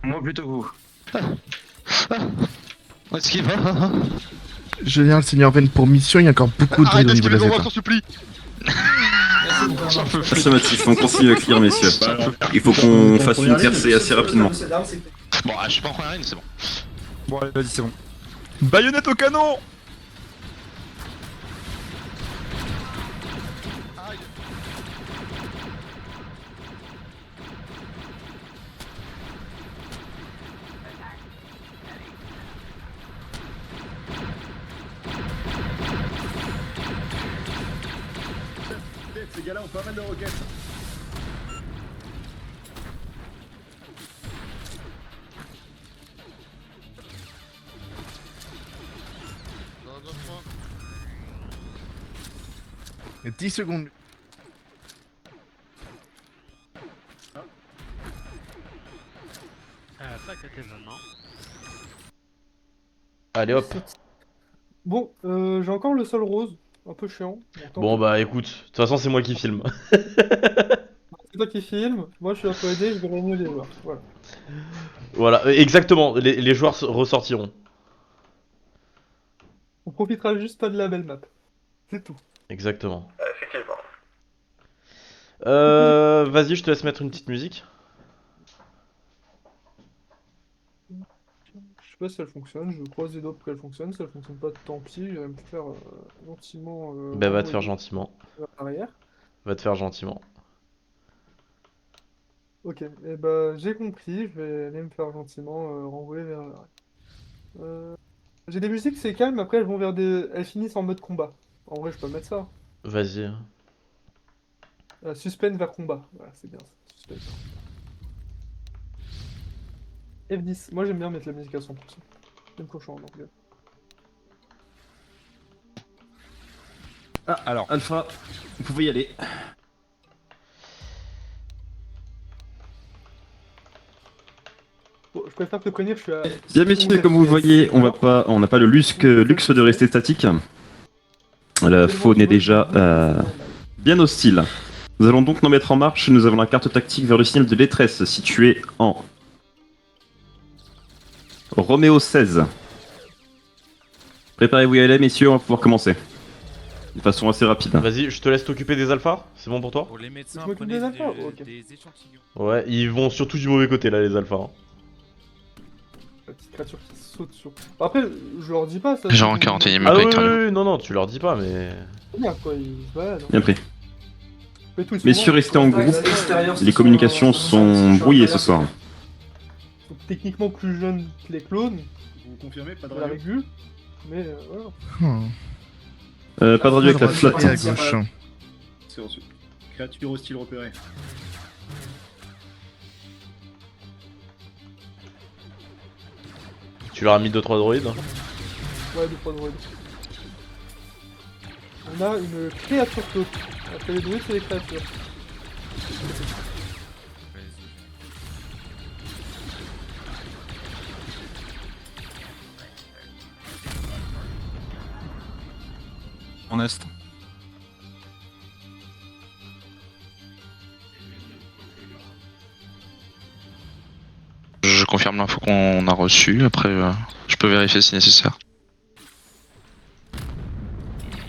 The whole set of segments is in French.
Moi plutôt vous. Où est-ce qu'il va? Génial, Seigneur Ven, pour mission, il y a encore beaucoup de Arrête bruit au niveau de la d'esquiver Z. on t'en supplie. J'en peux plus. Affirmatif, on continue à clear, messieurs. Il faut qu'on fasse une percée assez rapidement. Bon, je suis pas en première ligne, c'est bon. Bon allez, vas-y, c'est bon. Baïonnette au canon. Ces gars-là ont pas mal de roquettes. Et 10 secondes. Pas que tes non. Allez hop. Bon, j'ai encore le sol rose, un peu chiant. Bon bah écoute, de toute façon c'est moi qui filme. C'est toi qui filme, moi je suis là pour aider, je verrai mieux les joueurs. Voilà. Voilà, exactement, les joueurs ressortiront. On profitera juste pas de la belle map. C'est tout. Exactement. Effectivement. Vas-y, je te laisse mettre une petite musique. Je sais pas si elle fonctionne, je croise les doigts pour qu'elle fonctionne. Si elle fonctionne pas, tant pis, je vais me faire gentiment. Bah va te faire renvoyer gentiment. vers l'arrière. Va te faire gentiment. Ok, et bah j'ai compris, je vais aller me faire gentiment renvoyer vers l'arrière. J'ai des musiques, c'est calme, après elles vont vers des. Elles finissent en mode combat. En vrai, je peux mettre ça. Vas-y. Suspense vers combat. Voilà, c'est bien ça. Suspense. F10. Moi j'aime bien mettre la musique à 100%. J'aime cochon en anglais. Ah, alors. Alpha, vous pouvez y aller. Bon, je préfère te prévenir, je suis à. Bien, messieurs, comme vous le voyez, on n'a pas le luxe de rester statique. La faune est déjà bien hostile. Nous allons donc nous mettre en marche. Nous avons la carte tactique vers le signal de détresse situé en Roméo 16. Préparez-vous à y aller, messieurs, on va pouvoir commencer. De façon assez rapide. Vas-y, je te laisse t'occuper des alphas, c'est bon pour toi? Pour les médecins, Je m'occupe prenez des alphas, ok. des échantillons. Ouais, ils vont surtout du mauvais côté là, les alphas. Hein. La petite créature qui saute sur. Après, je leur dis pas ça. Genre en 41ème Ah oui, avec oui, non, non, tu leur dis pas, mais... C'est bien quoi, ils se baladent. hein. Bien pris. Mais tout, ils sont Messieurs, bons. restez en groupe. Les communications sont brouillées ce soir. Ils sont techniquement plus jeunes que les clones, Vous confirmez, pas de on l'a radio. vu. Mais voilà. Pas de radio avec la flotte. Et à gauche. C'est reçu. Créature hostile repérée. Tu leur as mis 2-3 droïdes. Ouais, deux fois droïdes. On a une créature flotte. Après les druides, c'est les créatures. En est. Je confirme l'info qu'on a reçue, après je peux vérifier si nécessaire.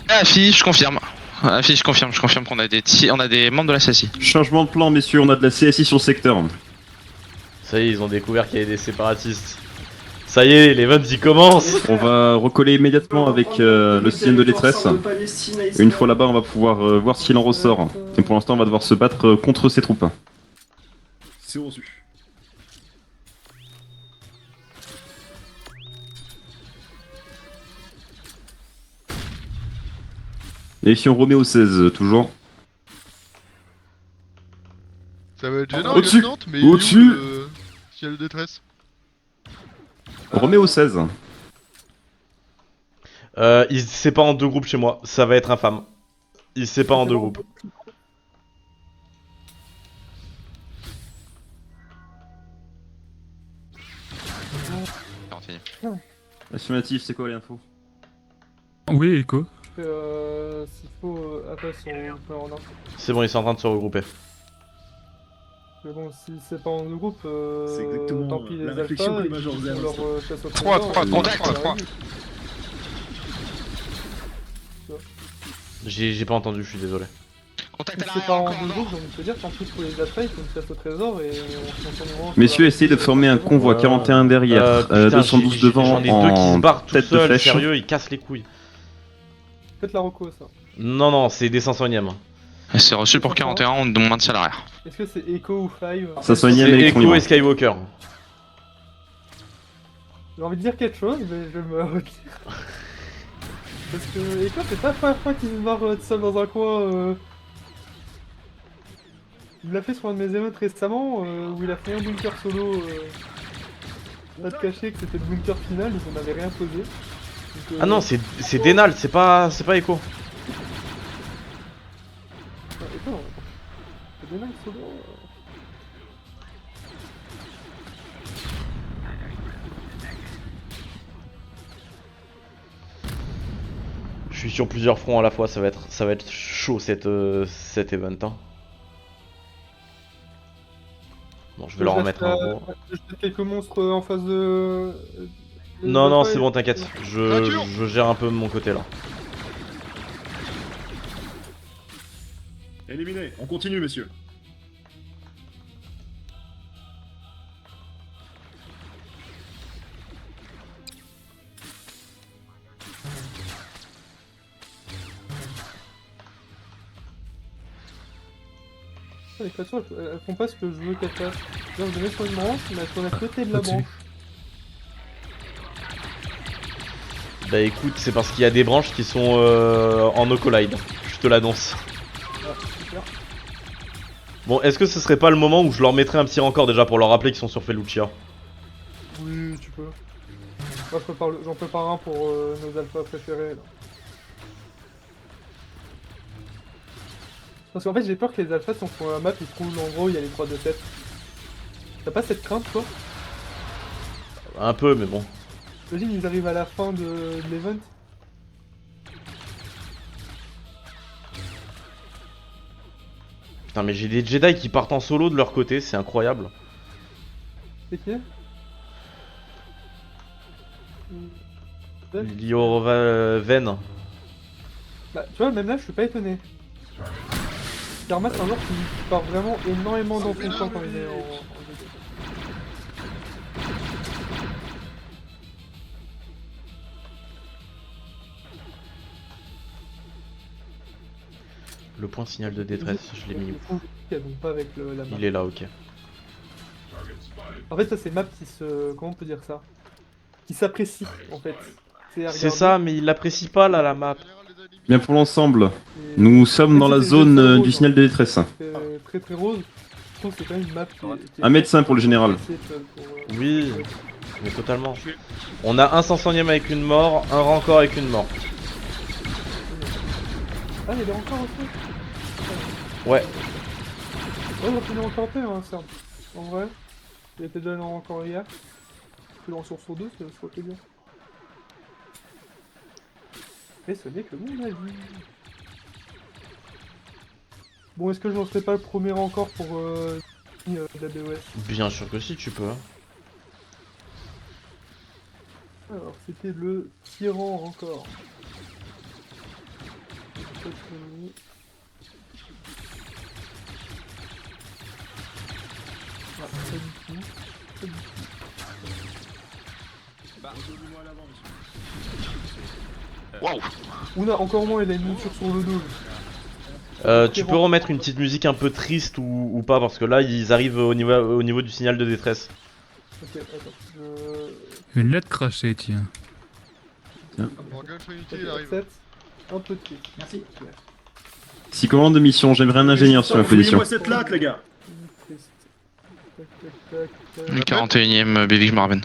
Affiche, je confirme. Affiche, je confirme qu'on a des membres de la CSI. Changement de plan, messieurs, on a de la CSI sur le secteur. Ça y est, ils ont découvert qu'il y avait des séparatistes. Ça y est, les events ils commencent. On va recoller immédiatement avec le signal de détresse. Une fois là-bas, on va pouvoir voir ce qu'il en ressort. Et pour l'instant, on va devoir se battre contre ces troupes. C'est reçu. Et si on remet au 16, toujours. Ça va être gênant, Au-dessus. lieutenant, mais il est où Au-dessus. le ciel de détresse? Remets au 16. Il se sépare en deux groupes chez moi, ça va être infâme. Il se sépare en deux groupes. Affirmatif, c'est quoi les infos? Oui, Echo. S'il faut, après, on peut en un. C'est bon, ils sont en train de se regrouper. Mais bon, si c'est pas en deux groupes, C'est exactement tant pis les la réflexion alphas, que ils les majors font faisaient à leur l'instant. chasse au 3, trésor, 3, et contact, ça 3. arrive. J'ai pas entendu, je suis désolé. Contact Si à c'est l'arrière pas en encore. deux groupes, j'ai envie de te dire, tant pis pour les alphas, ils font une chasse au trésor et on s'en tournera. Messieurs, essayez de former un convoi 41 derrière, Putain, 212 devant j'en ai deux qui se en barrent tout tête de seuls, flèche. sérieux, ils cassent les couilles. Faites la reco, ça. Non, non, c'est des 500ème. C'est reçu pour 41, on nous maintient à l'arrière. Est-ce que c'est Echo ou Five? Ça soigne C'est électron Echo libre. et Skywalker. J'ai envie de dire quelque chose, mais je vais me retirer. Parce que Echo, c'est pas la première fois qu'il se barre tout seul dans un coin. Il l'a fait sur un de mes émeutes récemment, où il a fait un bunker solo. Pas de cacher que c'était le bunker final, donc on n'avait rien posé. Donc, Ah non, c'est Denal, c'est pas Echo. Echo, non. C'est des nains solo. Je suis sur plusieurs fronts à la fois, ça va être chaud cet event. Hein. Bon, je vais leur en mettre un gros. Je jette quelques monstres en face de. Non, non, Alpha c'est et- bon, t'inquiète. Je gère un peu de mon côté là. Éliminé, on continue, messieurs. Les créatures, elles font pas ce que je veux qu'elles fassent. Là, je vais sur une branche, mais elles sont à côté de la Au-dessus. branche. Bah écoute, c'est parce qu'il y a des branches qui sont en no collide. Je te l'annonce. Ah, super. Bon, est-ce que ce serait pas le moment où je leur mettrais un petit rencor déjà pour leur rappeler qu'ils sont sur Felucia? Oui, tu peux. Moi, j'en prépare un pour nos alphas préférés. Là. Parce qu'en fait, j'ai peur que les alphas, si on prend la map, ils trouvent en gros, il y a les 3 de 7. T'as pas cette crainte, toi? Un peu, mais bon. Imagine, ils arrivent à la fin de l'event. Putain, mais j'ai des Jedi qui partent en solo de leur côté, c'est incroyable. C'est qui? Ven. Bah, tu vois, même là, je suis pas étonné. Karma, c'est un joueur qui part vraiment énormément dans son camp quand il est en GT. Le point signal de détresse, je l'ai mis où? Donc pas avec la map. Il est là, ok. En fait, ça, c'est map qui se. Comment on peut dire ça? Qui s'apprécie, en fait. à C'est regarder. ça, mais il l'apprécie pas là, la map. Bien pour l'ensemble, Et- nous sommes dans Même la si c'est zone très rose, du hein. signal de détresse. Très très rose. Je trouve que c'est quand même une map qui est Un médecin pour le général. appréciée, tu vois, pour, Oui, mais totalement. On a un 500ème avec une mort, un rancor avec une mort. Ah, il y a des encore aussi. Ouais. Ouais, on finit encore peu, hein, ça. En vrai. Il était déjà dans encore hier. Plus en source sur 2, c'est ce que bien. Et ce n'est que mon avis. Bon, est-ce que je lancerai pas le premier encore pour la BOS? Bien sûr que si, tu peux. Alors, c'était le tyran encore. Ah, pas du tout. Pas du tout. Revenez-moi à l'avant, monsieur. Waouh. Ouna, encore moins, il a une monture sur le dos. Tu peux remettre une petite musique un peu triste ou pas, parce que là, ils arrivent au niveau du signal de détresse. Ok, attends. Une lettre crachée, tiens. Morgan Trinity, Ok, il arrive. accept. Un peu de kick. Merci. Si commande de mission, j'aimerais un ingénieur sur la position. Fouillez-moi cette latte, les gars. Triste. Tac, tac, tac, Le tac. 41ème Bevig Marvin.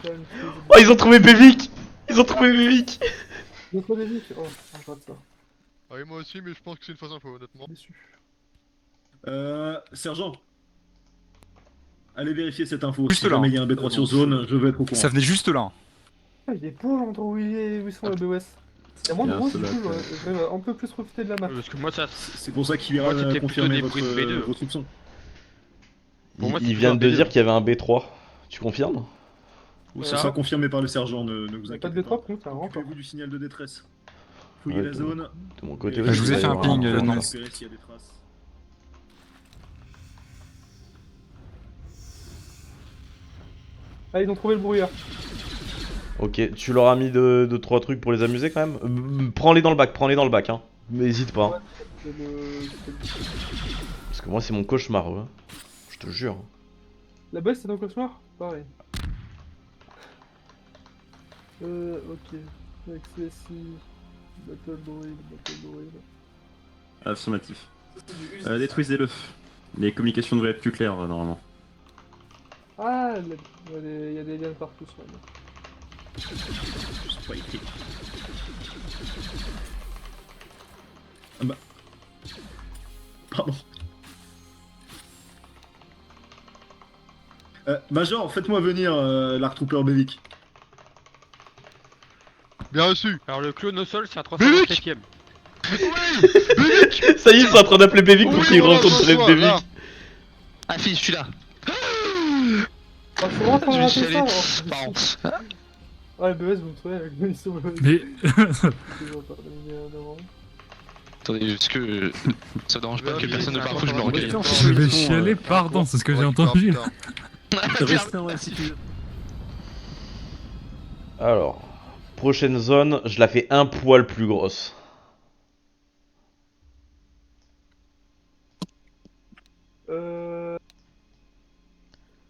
Oh, ils ont trouvé Bevik! Ils ont trouvé Bevik! D'autres Bevik. Oh, je rate ça. Ah oui, moi aussi, mais je pense que c'est une fausse info, honnêtement. Déçu. Sergent. Allez vérifier cette info. Juste Si là. jamais il y a un B3 sur zone, je veux être au courant. Ça venait juste là. Ah, il est beau l'endroit où ils sont la BOS. Il y a moins de Bien, bruit, ça du doit coup, être- je vais un peu plus profiter de la map. Parce que moi, ça. C'est pour ça qu'il ira Moi, c'était plutôt confirmer des bruits de B2. vos soupçons. Pour moi, Ils c'est viennent toujours de un dire B2. qu'il y avait un B3. Tu confirmes? Où Ça ça sera confirmé par le sergent, ne vous Pas inquiétez de B3 pas. pour nous, c'est un renfort. Occupez-vous du signal de détresse. Fouillez Ouais, la zone. De mon côté Et aussi. je vous ai il fait va y un avoir ping, renfort. non. Récupérez s'il y a des traces. Ah, ils ont trouvé le brouillard. Ok, tu leur as mis 2-3 trucs pour les amuser quand même. Prends-les dans le bac, hein. Mais hésite pas. Hein. C'est le- Parce que moi, c'est mon cauchemar, hein. Je te jure. La baisse, c'est dans le cauchemar? Pareil. Ok. Accessi. Battle Droid. Affirmatif. Détruisez-le. Les communications devraient être plus claires normalement. Ah, il y a des liens partout sur la map. C'est pas écrit. Ah bah. Pardon. Major, faites-moi venir l'Arc Trooper Bevic. Bien reçu. Alors, le clone au sol, c'est un Bévic 327ème. Bévic. Ça y est, ils sont en train d'appeler Bévic pour qu'il rencontre Bévic. Ah, fille, je suis là. Ah, je suis vraiment en train de Je rater suis allé. ça. Pardon. Ouais, BS, vous me trouvez avec le mission. Mais Attendez, juste que ça dérange pas que Vérifier, personne ne c'est parle, faut que je me important. recueille. Oui, je vais chialer, pardon, c'est ce que j'ai entendu. Restez en attitude. Alors, prochaine zone, je la fais un poil plus grosse.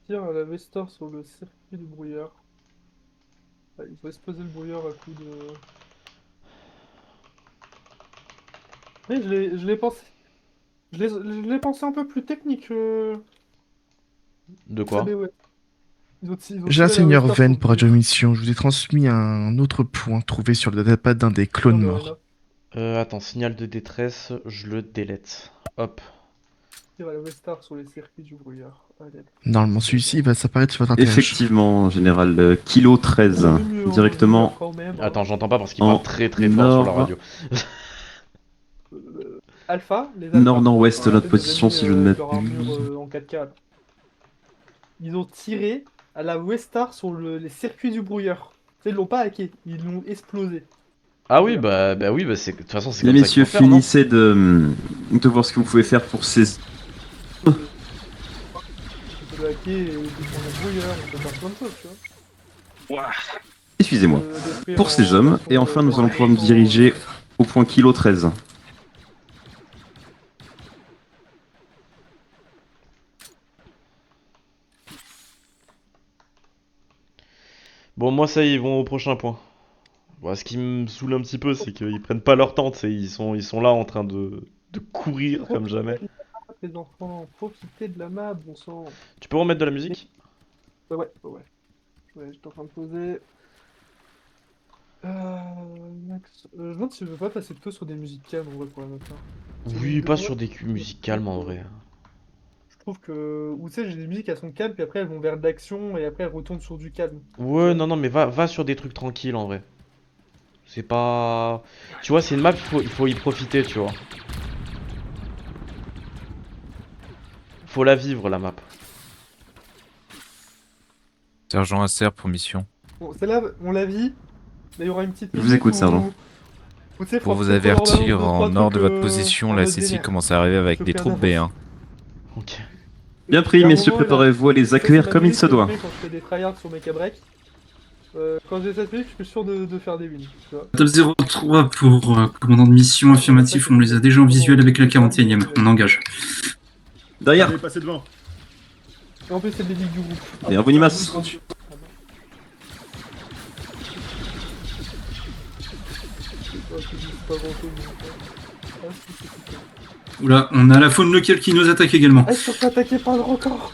Tiens, la Vestor sur le circuit du brouillard. Ah, il faut exploser le brouillard à coup de. Oui, je l'ai pensé. Je l'ai pensé un peu plus technique. De quoi? Ouais. Ils ont J'ai un tiré la seigneur Vestor Ven sur pour le Radio Mission. Je vous ai transmis un autre point trouvé sur le datapad d'un des clones brouillard. morts. Attends, signal de détresse, je le délète. Hop. Tire la Vestar sur les circuits du brouillard. Allez. Normalement, celui-ci va s'apparaître sur votre intérêt. Effectivement, général, Kilo 13, directement Quand même, hein. Attends, j'entends pas parce qu'il En parle très très fort sur la nord. radio. Alpha, les Alpha. Nord-nord-ouest de notre Nos position, amis, si je ne leur armure, m'abuse. en 4K. là. Ils ont tiré à la Vestar sur les circuits du brouillard. Tu sais, ils l'ont pas hacké, ils l'ont explosé. Ah oui, bah oui, bah c'est de toute façon c'est Les comme messieurs, ça qu'il faut faire, non? finissez de voir ce que vous pouvez faire pour ces... On peut le hacker et défendre le brouillard, on peut faire plein de choses, tu vois. Excusez-moi. Détruire Pour ces en hommes, façon et enfin nous de- allons pouvoir nous diriger au point Kilo 13. Bon, moi ça y est, ils vont au prochain point. Bon, ce qui me saoule un petit peu, c'est qu'ils prennent pas leur temps, tu sais, ils sont là en train de courir comme jamais. Les enfants, profitez de la map, bon sang. Tu peux remettre de la musique? Ouais. J'étais en train de poser. Max, je me demande si je veux pas passer plutôt sur des musiques calmes en vrai pour la map. Hein. Oui, pas sur des musiques calmes en vrai. Je trouve que. Ou tu sais, j'ai des musiques, elles sont calmes, puis après elles vont vers de l'action, et après elles retournent sur du calme. Ouais, non, mais va sur des trucs tranquilles en vrai. C'est pas... Tu vois, c'est une map, il faut y profiter, tu vois. Faut la vivre, la map. Sergent Acer pour mission. Bon, celle-là, on la vit, mais il y aura une petite. Je vous musique écoute, où- sergent. où, tu sais, Pour faut vous faut leur balancer avertir, deux, trois en nord de trucs, votre position, en la mode CC vénère. commence à arriver avec Je des fais troupes d'avance. B1. Ok. Bien pris, Il y a un messieurs, moment, là, préparez-vous à les ça, c'est accueillir ma comme il musique se que je doit. mets quand je fais des tryhards sur mes break. Quand j'ai cette musique, je suis sûr de faire des wins. Tu vois. Top 03 pour commandant de mission affirmatif, on les a déjà en visuel avec la 41ème, on engage. Derrière, Allez, passez devant. Et en plus, c'est le début du groupe. derrière vous, Nimas. Oula, on a la faune locale qui nous attaque également. Ah, ils sont attaqués par le record.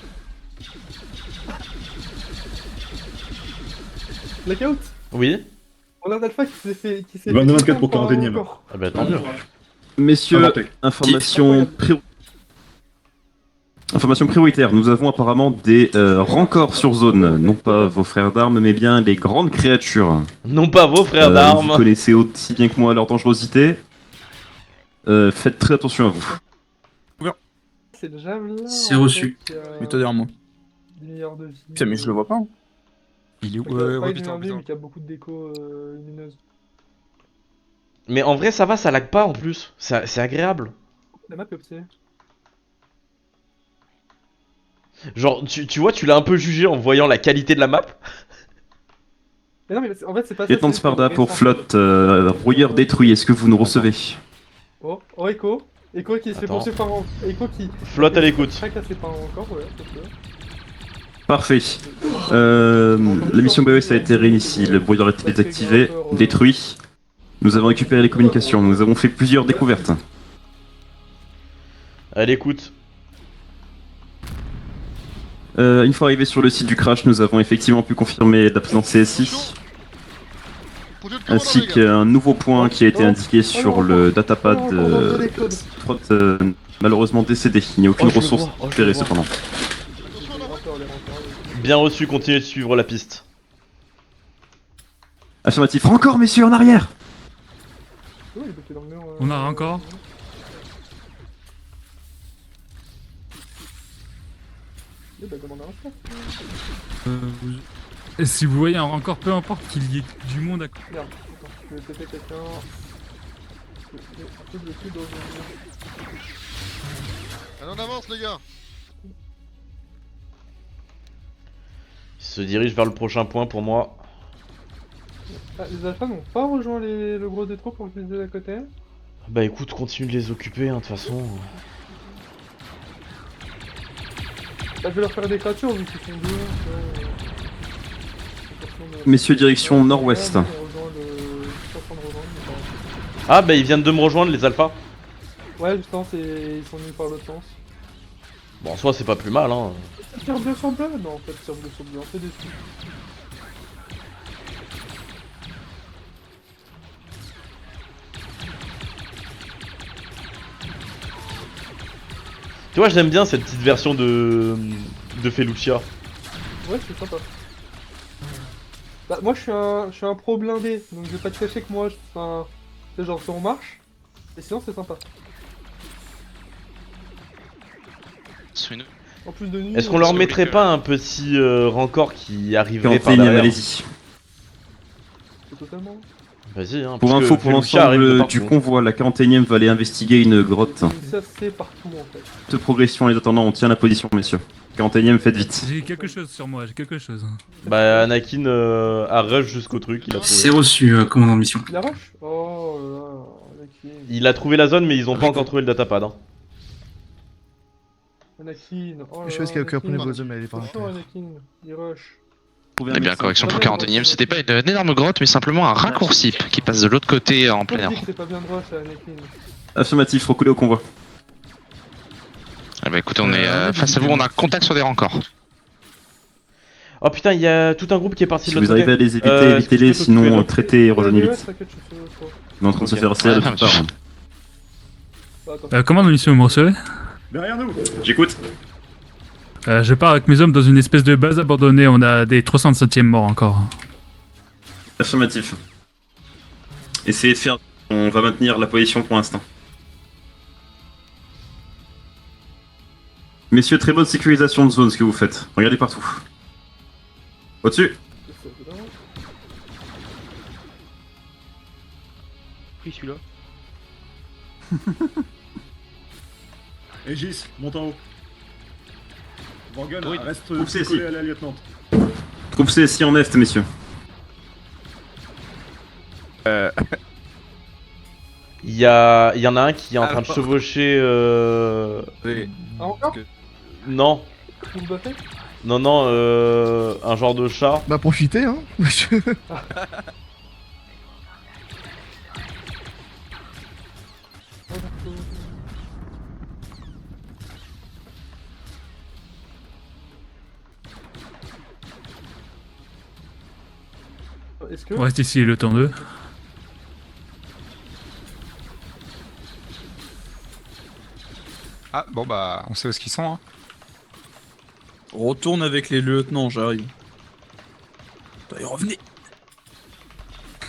Blackout. Oui? On a un alpha qui s'est fait. 22-24 pour par un 41ème. record. Ah bah tant mieux. Messieurs, Inventé. information Information prioritaire, nous avons apparemment des rancors sur zone. Non pas vos frères d'armes, mais bien les grandes créatures. Non pas vos frères d'armes. Vous connaissez aussi bien que moi leur dangerosité. Faites très attention à vous. C'est le javelin. C'est en reçu. fait, qui a Mets-toi derrière moi. 10 milliards de vie. Putain, mais je le vois pas. Hein. Il est où Pas ouais, une putain, énergie, putain. mais qui a beaucoup de déco lumineuse. Mais en vrai, ça va, ça lag pas en plus. C'est agréable. La map est optimisée. Genre, tu vois, tu l'as un peu jugé en voyant la qualité de la map. Mais non, mais en fait, c'est pas ça. Lieutenant c'est Sparda le pour récent. flotte, brouilleur détruit, est-ce que vous nous recevez? Oh, Echo. Echo qui se fait Attends. poursuivre par un. Echo qui. Flotte à l'écoute. Fracassé par un encore, ouais, c'est ça. Parfait. La mission BOS a été réinitiée, le brouilleur a été désactivé, détruit. Nous avons récupéré les communications, nous avons fait plusieurs découvertes. À l'écoute. Une fois arrivé sur le site du crash, nous avons effectivement pu confirmer la présence CSI, Produit de commandant, ainsi les gars. qu'un nouveau point qui a été indiqué sur le datapad. Flotte, malheureusement décédé, il n'y a aucune Oh, je le ressource vois, oh, je le récupérée vois. cependant. Attention à la main. Bien reçu, continuez de suivre la piste. Affirmatif, encore messieurs en arrière! Oui, il est bloqué dans le mur. On a encore. Eh ben, demande un chef. Et si vous voyez encore, peu importe qu'il y ait du monde à Merde, attends, je vais péter quelqu'un. Un peu bloqué dans un. Allez, on avance, les gars. Il se dirige vers le prochain point pour moi. Ah, les alphas n'ont pas rejoint le gros des troupes pour que je les ai à côté. Bah écoute, continue de les occuper, hein, de toute façon. Bah, je vais leur faire des créatures vu qu'ils sont deux. Messieurs, direction nord-ouest. Ils sont en train de rejoindre, mais pas- Ah bah ils viennent de me rejoindre les alphas. Ouais, justement, ils sont venus par l'autre sens. Bon en soi c'est pas plus mal hein. Tire bleu sur bleu? Non, en fait, tire bleu sur bleu, on fait des trucs. Tu vois j'aime bien cette petite version de Felucia. Ouais, c'est sympa. Bah, moi, je suis un pro blindé, donc je vais pas te cacher que moi, c'est genre, si on marche, et sinon, c'est sympa. En plus de nuit. Est-ce qu'on leur mettrait pas un petit rancor qui arriverait par 41ème, derrière? allez-y. Totalement. Vas-y hein. Pour parce info, que pour Felucia arrive de l'ensemble du partout. convoi, la 41ème va aller investiguer une grotte. Ça, c'est partout, en fait. De progression, les attendants, on tient la position, messieurs. 41ème, faites vite. J'ai quelque chose sur moi, j'ai quelque chose. Bah Anakin a rush jusqu'au truc, il a C'est trouvé. reçu, commandant de mission. La rush? Oh là là, Anakin. Il a trouvé la zone mais ils ont pas encore trouvé le datapad hein. Anakin. Oh là Je sais pas ce là, qu'il y a aucun Anakin. point de mais elle est pas Attention, Anakin. Il rush. Eh bien, correction pour 41ème, c'était pas une énorme grotte, mais simplement un raccourci qui passe de l'autre côté en plein Pourquoi air. je dis que c'est pas bien de rush, Anakin? Affirmatif, recoulez au convoi. Eh ben, écoutez, on est face à vous, on a contact sur des rancors. Oh putain il y a tout un groupe qui est parti Si de vous l'autre arrivez à côté. les éviter, Est-ce que évitez-les, tu peux t'occuper sinon d'eux traitez et rejoignez Ouais, vite. t'inquiète, je fais le choix. On est en train de se Ok. faire harceler de Ah, toutes parts. Bah, attends. Commandant de mission, vous me recevez? Derrière nous. J'écoute. Je pars avec mes hommes dans une espèce de base abandonnée, on a des 307e morts encore. Affirmatif. Essayez de faire... On va maintenir la position pour l'instant. Messieurs, très bonne sécurisation de zone ce que vous faites. Regardez partout. Au-dessus. Pris celui-là. Aegis, monte en haut. Morgan, Oui. reste Oups, c'est collé ici. à la lieutenante. Troupe CSI en est, messieurs. Il y en a un qui est en train de chevaucher Ah, encore? Non, Vous le battez? non, un genre de chat. Bah profitez hein. Est-ce que. On reste ici le temps d'eux. Ah bon bah on sait où est-ce qu'ils sont hein. Retourne avec les lieutenants, j'arrive. Allez, revenez.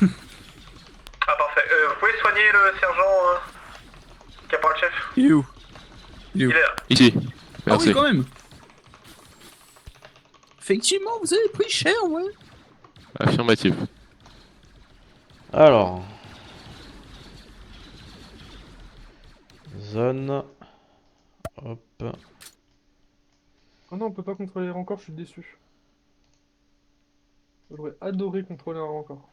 Ah parfait, vous pouvez soigner le sergent caporal-chef? Il est où? Il est où? Il est là. Ici. Ah Merci. oui, quand même. Effectivement, vous avez pris cher, ouais. Affirmatif. Alors. Zone. Hop. Oh non, on peut pas contrôler les rancors, je suis déçu. J'aurais adoré contrôler un rancor.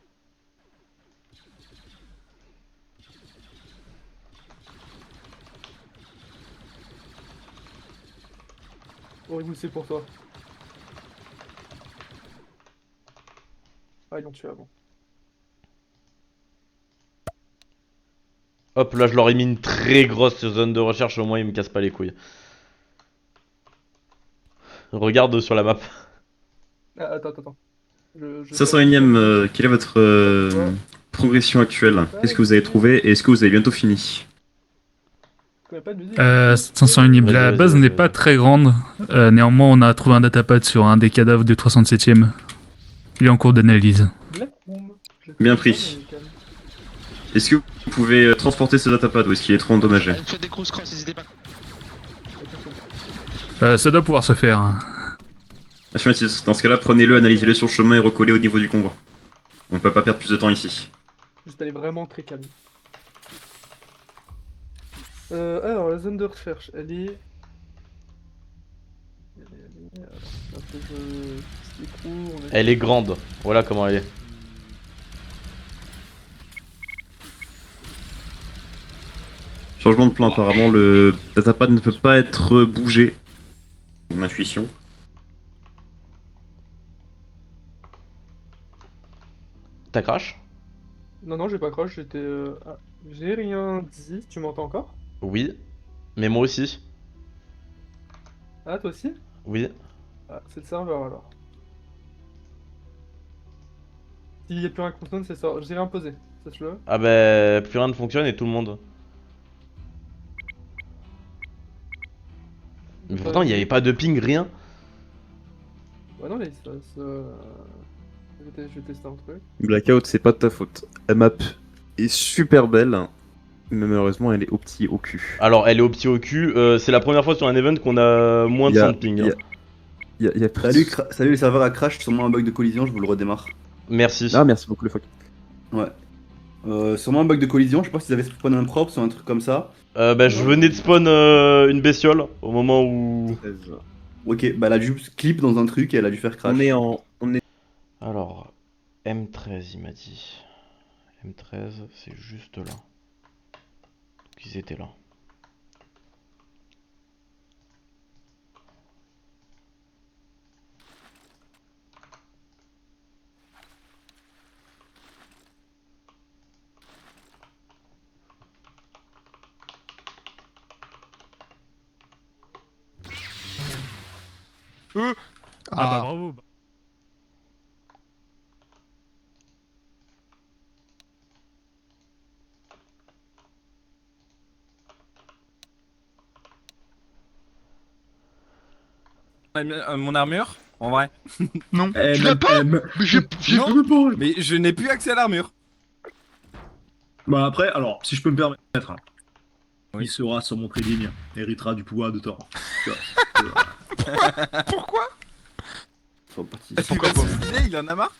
Horrible, c'est pour toi. Ah, ils l'ont tué avant. Hop, là je leur ai mis une très grosse zone de recherche, au moins ils me cassent pas les couilles. Regarde sur la map. Ah, attends. Je 501ème, quelle est votre progression actuelle? Qu'est-ce que vous avez trouvé et est-ce que vous avez bientôt fini? Je connais pas de musique. 501, la Vas-y, base vas-y, n'est vas-y. pas très grande. Néanmoins, on a trouvé un datapad sur un des cadavres du 307ème. Il est en cours d'analyse. Black Room. Je le Bien connais pris. pas, mais calme. Est-ce que vous pouvez transporter ce datapad ou est-ce qu'il est trop endommagé? Faites des cross, n'hésitez pas. Ça doit pouvoir se faire. Affirmatif. Dans ce cas-là, prenez-le, analysez-le sur le chemin et recollez au niveau du convoi. On peut pas perdre plus de temps ici. Juste aller vraiment très calme. Alors, la zone de recherche, elle est... Alors, un peu de... petit trou, on est- Elle est grande. Voilà comment elle est. Changement de plan, apparemment le datapad ne peut pas être bougé. Mon intuition. T'as crash? Non, j'ai pas crash, j'étais... Ah, j'ai rien dit, tu m'entends encore? Oui. Mais moi aussi. Ah, toi aussi? Oui. Ah, c'est le serveur alors. S'il y a plus rien qui fonctionne, c'est ça. J'ai rien posé, sache-le. Ah bah plus rien ne fonctionne et tout le monde. Mais pourtant il n'y avait pas de ping, rien. Ouais, non, mais ça... Je vais tester un truc. Blackout, c'est pas de ta faute. La map est super belle, mais malheureusement elle est au petit au cul. Alors elle est au petit au cul, c'est la première fois sur un event qu'on a moins de 100 de ping. Y a Salut, salut, le serveur a crash, sûrement un bug de collision, je vous le redémarre. Merci. Ah, merci beaucoup le fuck. Ouais. Sûrement un bug de collision, je sais pas s'ils avaient spawn un propre ou un truc comme ça. Bah je venais de spawn une bestiole au moment où... Ok, bah elle a juste clip dans un truc et elle a dû faire crash. On est... Alors, M13 il m'a dit. M13 c'est juste là. Donc ils étaient là. Ah bah bravo. Mon armure, en vrai. Non, tu l'as pas. Mais j'ai Non, mais je n'ai plus accès à l'armure. Bah après, alors, si je peux me permettre, hein, il sera sur mon trading, héritera du pouvoir de Thor. Tu vois, Pourquoi? Pourquoi Parce qu'il il en a marre.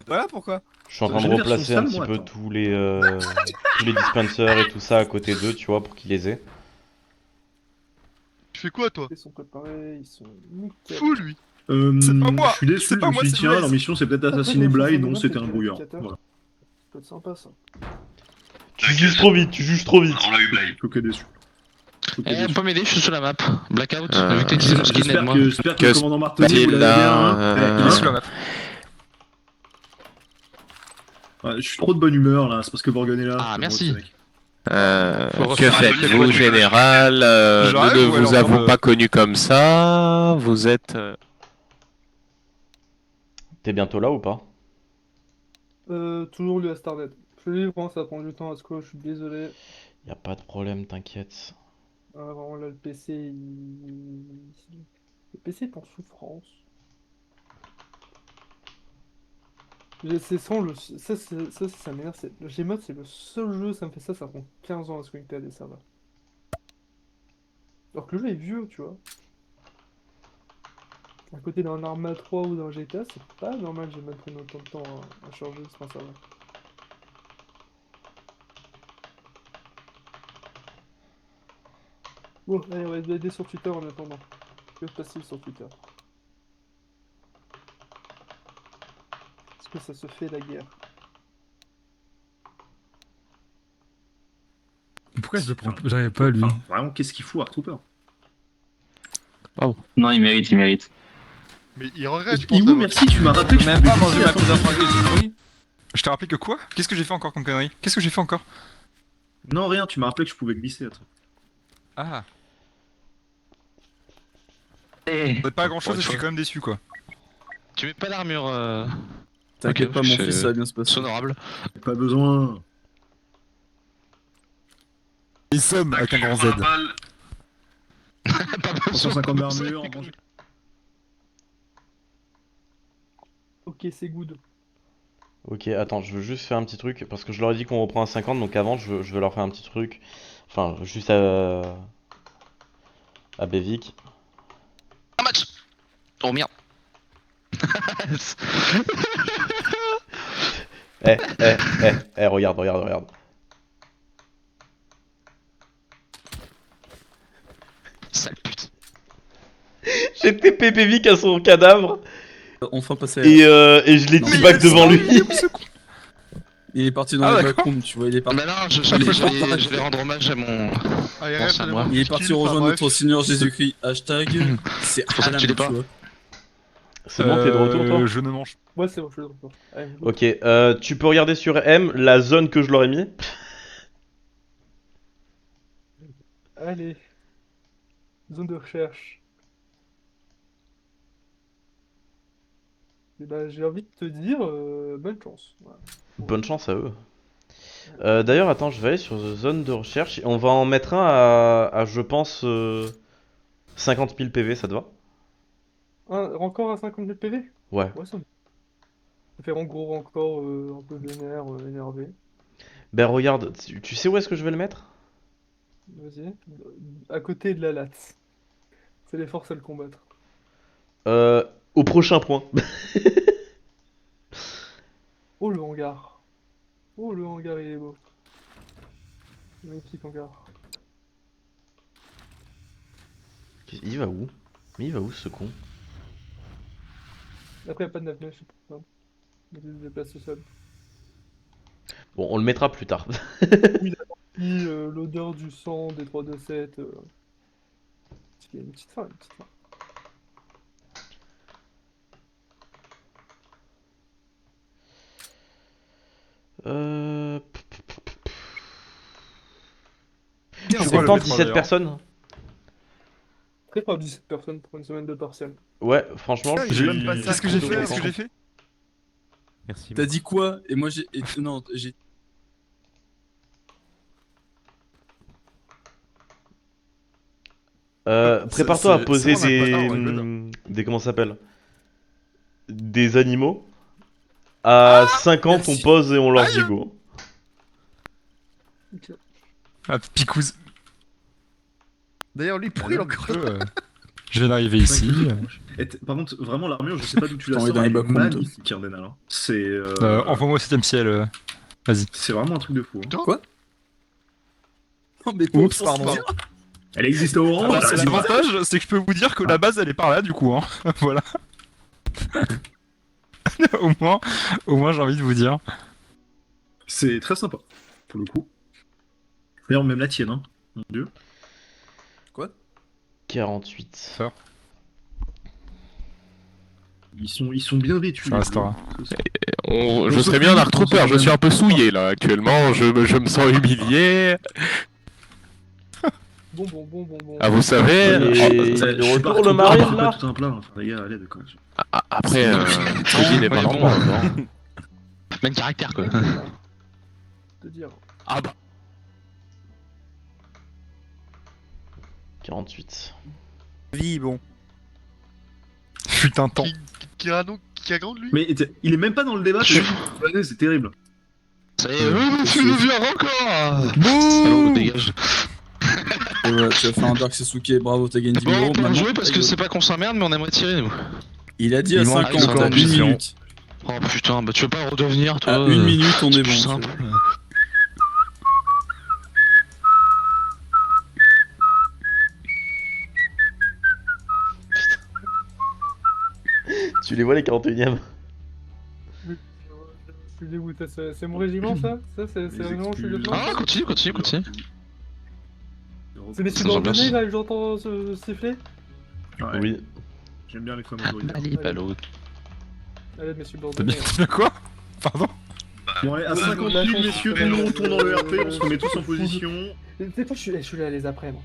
Voilà pourquoi. Je suis en train de J'ai une version replacer un sale, petit moi, peu attends. tous les dispensers et tout ça à côté d'eux, tu vois, pour qu'ils les aient. Tu fais quoi toi? Ils sont préparés, ils sont nickel. Fou lui. C'est pas moi, Je suis déçu, c'est je pas me moi, suis dit, c'est tiens, Blaze. leur mission c'est peut-être Après, assassiner dans le Bly, sens non, de c'était c'est un que brouillard. l'indicateur, Voilà. Ça peut être sympa ça. Tu juges trop vite, tu juges trop vite. On l'a eu Bly. Ok, déçu. Ok, Eh, déçu. pas m'aider, je suis sur la map. Blackout, vu que t'es skin J'espère aide-moi. que le commandant Martelly, Bah, vous l'avez bien, hein. Il est sur la map. Ouais, je suis trop de bonne humeur là, c'est parce que Borgen est là. Ah, c'est merci. bon, ce mec. Faut Que refaire un peu faites-vous, les général? J'arrive, Nous ne ou alors vous avons comme, pas connu comme ça. Vous êtes... T'es bientôt là ou pas? Toujours lui à Starnet. Je lui prends, ça prend du temps à ce que je suis désolé. Y a pas de problème, t'inquiète. Ah, vraiment là le PC Le PC est en souffrance. C'est sans le... Ça m'énerve. Le Gmod, c'est le seul jeu, ça me fait ça prend 15 ans à se connecter à des serveurs. Alors que le jeu est vieux, tu vois. À côté d'un Arma 3 ou d'un GTA, c'est pas normal que Gmod prenne autant de temps à charger sur un serveur. Bon, allez, on va aider sur Twitter en attendant. Que passe-t-il sur Twitter? Est-ce que ça se fait la guerre? Pourquoi j'arrive pas lui? Enfin, vraiment, qu'est-ce qu'il fout, Artrooper? Non, il mérite, il mérite. Mais il regrette, je pense. Iwoo, merci, tu m'as rappelé que je Même pouvais pas mangé glisser ma à ton pizza place. franquée. Je t'ai rappelé que quoi? Qu'est-ce que j'ai fait encore comme connerie? Qu'est-ce que j'ai fait encore? Non, rien, tu m'as rappelé que je pouvais glisser à toi. Ah. Eh. Pas grand chose, Ouais, je suis quand même déçu quoi. Tu mets pas d'armure. T'inquiète Ok, pas, mon c'est- fils, ça va bien se passer. C'est honorable. Pas besoin. Les sommes avec un grand Z. Pas besoin. 150 d'armure, en bon- Ok, c'est good. Ok, attends, je veux juste faire un petit truc, parce que je leur ai dit qu'on reprend à 50, donc avant, je veux leur faire un petit truc. Enfin, juste à Bévic. Un match. Oh merde. Regarde. Sale pute. J'ai TP Bévic à son cadavre, Enfin passé à... et je l'ai Non, teabag devant lui. Il est parti dans Ah, les d'accord. backrooms, tu vois, il est parti. Bah non, je vais rendre hommage à mon. Allez, Bon, reste, c'est à allez, moi. voir. Il est parti Skill, rejoindre enfin, notre bref. Seigneur Jésus-Christ. Hashtag, c'est pour ça que tu l'es pas. tu vois. C'est bon, t'es de retour toi? Je ne mange. Ouais, c'est bon, je suis de retour. Allez, go. Ok, tu peux regarder sur M la zone que je leur ai mis. Allez. Zone de recherche. Et bah, j'ai envie de te dire, bonne chance. Voilà. Bonne chance à eux. D'ailleurs, attends, je vais aller sur zone de recherche. On va en mettre un à je pense, 50 000 PV, ça te va? Encore à 50 000 PV? Ouais. Ouais, ça me... Ça fait en gros encore un peu vénère, énervé. Ben regarde, tu sais où est-ce que je vais le mettre? Vas-y. À côté de la latte. C'est les forces à le combattre. Au prochain point. Oh le hangar. Oh le hangar il est beau. Magnifique hangar. Il va où? Mais il va où ce con? Après y a pas de navire, je sais pas. Il se déplace seul. Bon, on le mettra plus tard. Puis l'odeur du sang des 327. Il y a une petite fin, une petite fin. Je suis content, 17 personnes. Très proche 17 personnes pour une semaine de partiel. Ouais, franchement, je J'ai suis... même pas ça. Qu'est-ce que j'ai fait? Qu'est-ce que j'ai fait? Merci. T'as dit quoi? Et moi j'ai... Non, j'ai... Prépare-toi à poser c'est vraiment un bâtard, des... Comment ça s'appelle? Des animaux. À 50, merci. on pose et on leur dit go. Ah, picouse. D'ailleurs, lui, pourquoi il est encore là? Je viens d'arriver ici. Par contre, vraiment, l'armure, je sais pas d'où tu la Attends, il est sors, dans les elle est backrooms, magnifique, Ardennal. Hein. C'est Envoie-moi au 7ème ciel. Vas-y. c'est vraiment un truc de fou. Hein. Quoi? Oh mais Oups, pour pardon. Elle existe au orange. Alors, l'avantage, c'est que je peux vous dire que la base, elle est par là, du coup. Hein. Voilà. au moins, j'ai envie de vous dire. C'est très sympa, pour le coup. D'ailleurs, même la tienne, hein. Mon dieu. 48. Ils sont bien vêtus. Ça restera. Je serais bien un Dark Trooper, je suis un peu souillé là actuellement, je me sens humilié. Bon. Ah vous savez, Et Ça, de je suis retour, pas le Artrooper, Marine, je suis pas là. tout un plat. Enfin, les gars, allez, d'accord. après, Freddy n'est pas mais bon. l'endroit. non. Même caractère quoi. Te dire. Ah bah. 48. Vie, bon. Putain, temps. Kirano, qui a grande lui. Mais il est même pas dans le débat, c'est terrible. Ça y est, tu nous viens encore. Bouh. Dégage. Et voilà, tu as fait un Dark Sasuke, bravo, t'as gagné 10 000 Bon, euros. on peut maintenant, jouer parce que t'as c'est pas qu'on s'emmerde, mais on aimerait tirer nous. Il a dit à Il manque 50, encore à 1 mission. minute. Oh putain, bah tu veux pas redevenir toi À 1 minute, on est plus bon. simple. Tu les vois les 41ème? Je suis dégoûté, c'est mon régiment ça? Ça c'est vraiment je suis lieutenant? Ah, continue. C'est les Ça nous ambiance. subordonnés là que j'entends siffler? Ouais. Oui. J'aime bien les femmes Ah, autoritaires. allez, ballot. Allez mes T'as subordonnés. bien quoi? Pardon? Bon allez, à 58 messieurs, nous on retourne dans le RP, on se remet tous en position. Des fois je suis là les après-midi.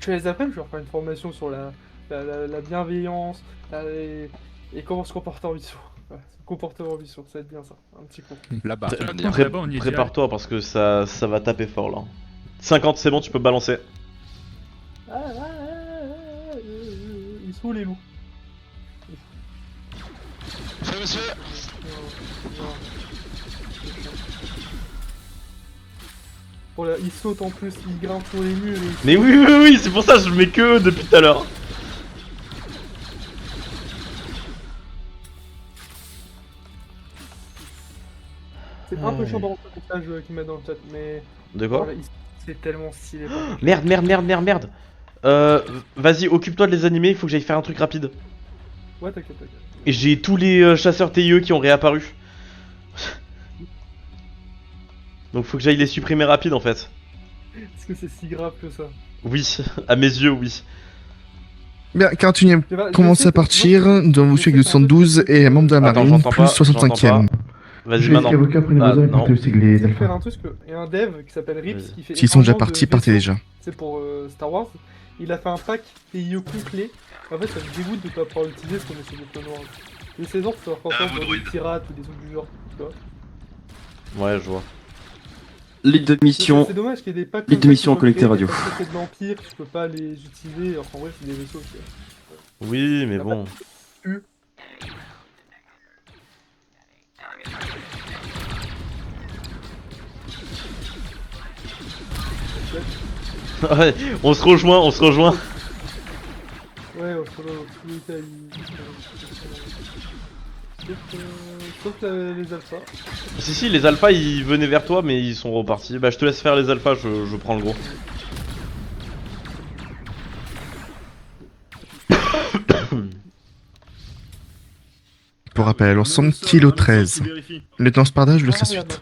Je suis là les après-midi, je vais leur faire une formation sur la bienveillance et comment se comporter en mission. Voilà, se comporter en mission, ça va être bien ça, un petit cours. Là-bas. Là-bas, on y est Prépare-toi parce que ça va taper fort là. 50, c'est bon, tu peux balancer. Ils sont où les loups? Fais monsieur. Voilà, ils sautent en plus, ils grimpent sur les murs. Mais oui, c'est pour ça que je mets que eux depuis tout à l'heure. C'est un peu chiant dans le message qu'ils mettent dans le chat, mais. De quoi? Voilà, c'est tellement stylé. Merde. Vas-y, occupe-toi de les animer, il faut que j'aille faire un truc rapide. Ouais, t'inquiète. Et j'ai tous les chasseurs TIE qui ont réapparu. Donc faut que j'aille les supprimer rapide en fait. Est-ce que c'est si grave que ça? Oui, à mes yeux, oui. Bien, 41ème, Je vais commencez essayer à partir, donc vous suivez avec 212 et membre de la Attends, marine, j'entends plus pas, 65ème. Vas-y maintenant. Non. Je vais faire un truc, parce qu'il y a un dev qui s'appelle Rips qui fait. S'ils sont déjà énormément de partis, partez vaisseaux. déjà. C'est pour Star Wars. Il a fait un pack TIE complet. En fait, ça me dégoûte de pas pouvoir l'utiliser parce qu'on est sur des plans noirs. Et ces ordres, ça leur faire dans des pirates ou des trucs du genre, tu vois. Ouais, je vois. Lead de mission. C'est dommage qu'il y ait des packs Lead de comme ça mission qui sont connecté créés, radio. parce que c'est de l'Empire, tu peux pas les utiliser, alors qu'en vrai, c'est des vaisseaux. tu vois. Oui, mais bon. Ouais, on se rejoint. Ouais, au tous les cas, sauf les alphas. Si, les alphas ils venaient vers toi, mais ils sont repartis. Bah, je te laisse faire les alphas, je prends le gros. Pour rappel, ensemble, kilo 13. Lieutenant Sparda, je vous laisse la suite.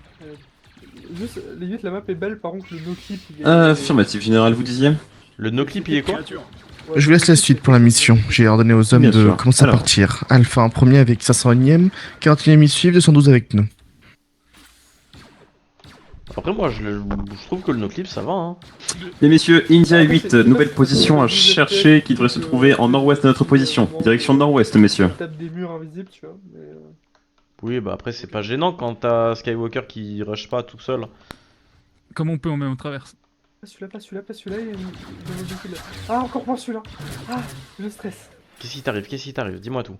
Juste, les 8, la map est belle, par contre, le no-clip. Affirmatif, général, vous disiez? Le no-clip, il est quoi? Je vous laisse la suite pour la mission. J'ai ordonné aux hommes Bien de sûr. commencer à Alors. partir. Alpha en premier avec 501ème, 41ème y suivent, 212 avec nous. Après, moi, je trouve que le no-clip ça va, hein. Les messieurs, India 8, nouvelle position à chercher qui devrait se trouver en nord-ouest de notre position. Direction nord-ouest, messieurs. On tape des murs invisibles, tu vois. Mais, Oui, bah après, c'est pas gênant quand t'as Skywalker qui rush pas tout seul. Comme on peut, on met en traverse. Pas celui-là, il y a un objectif là. Ah, encore moins celui-là. Ah, je stresse. Qu'est-ce qui t'arrive? Dis-moi tout.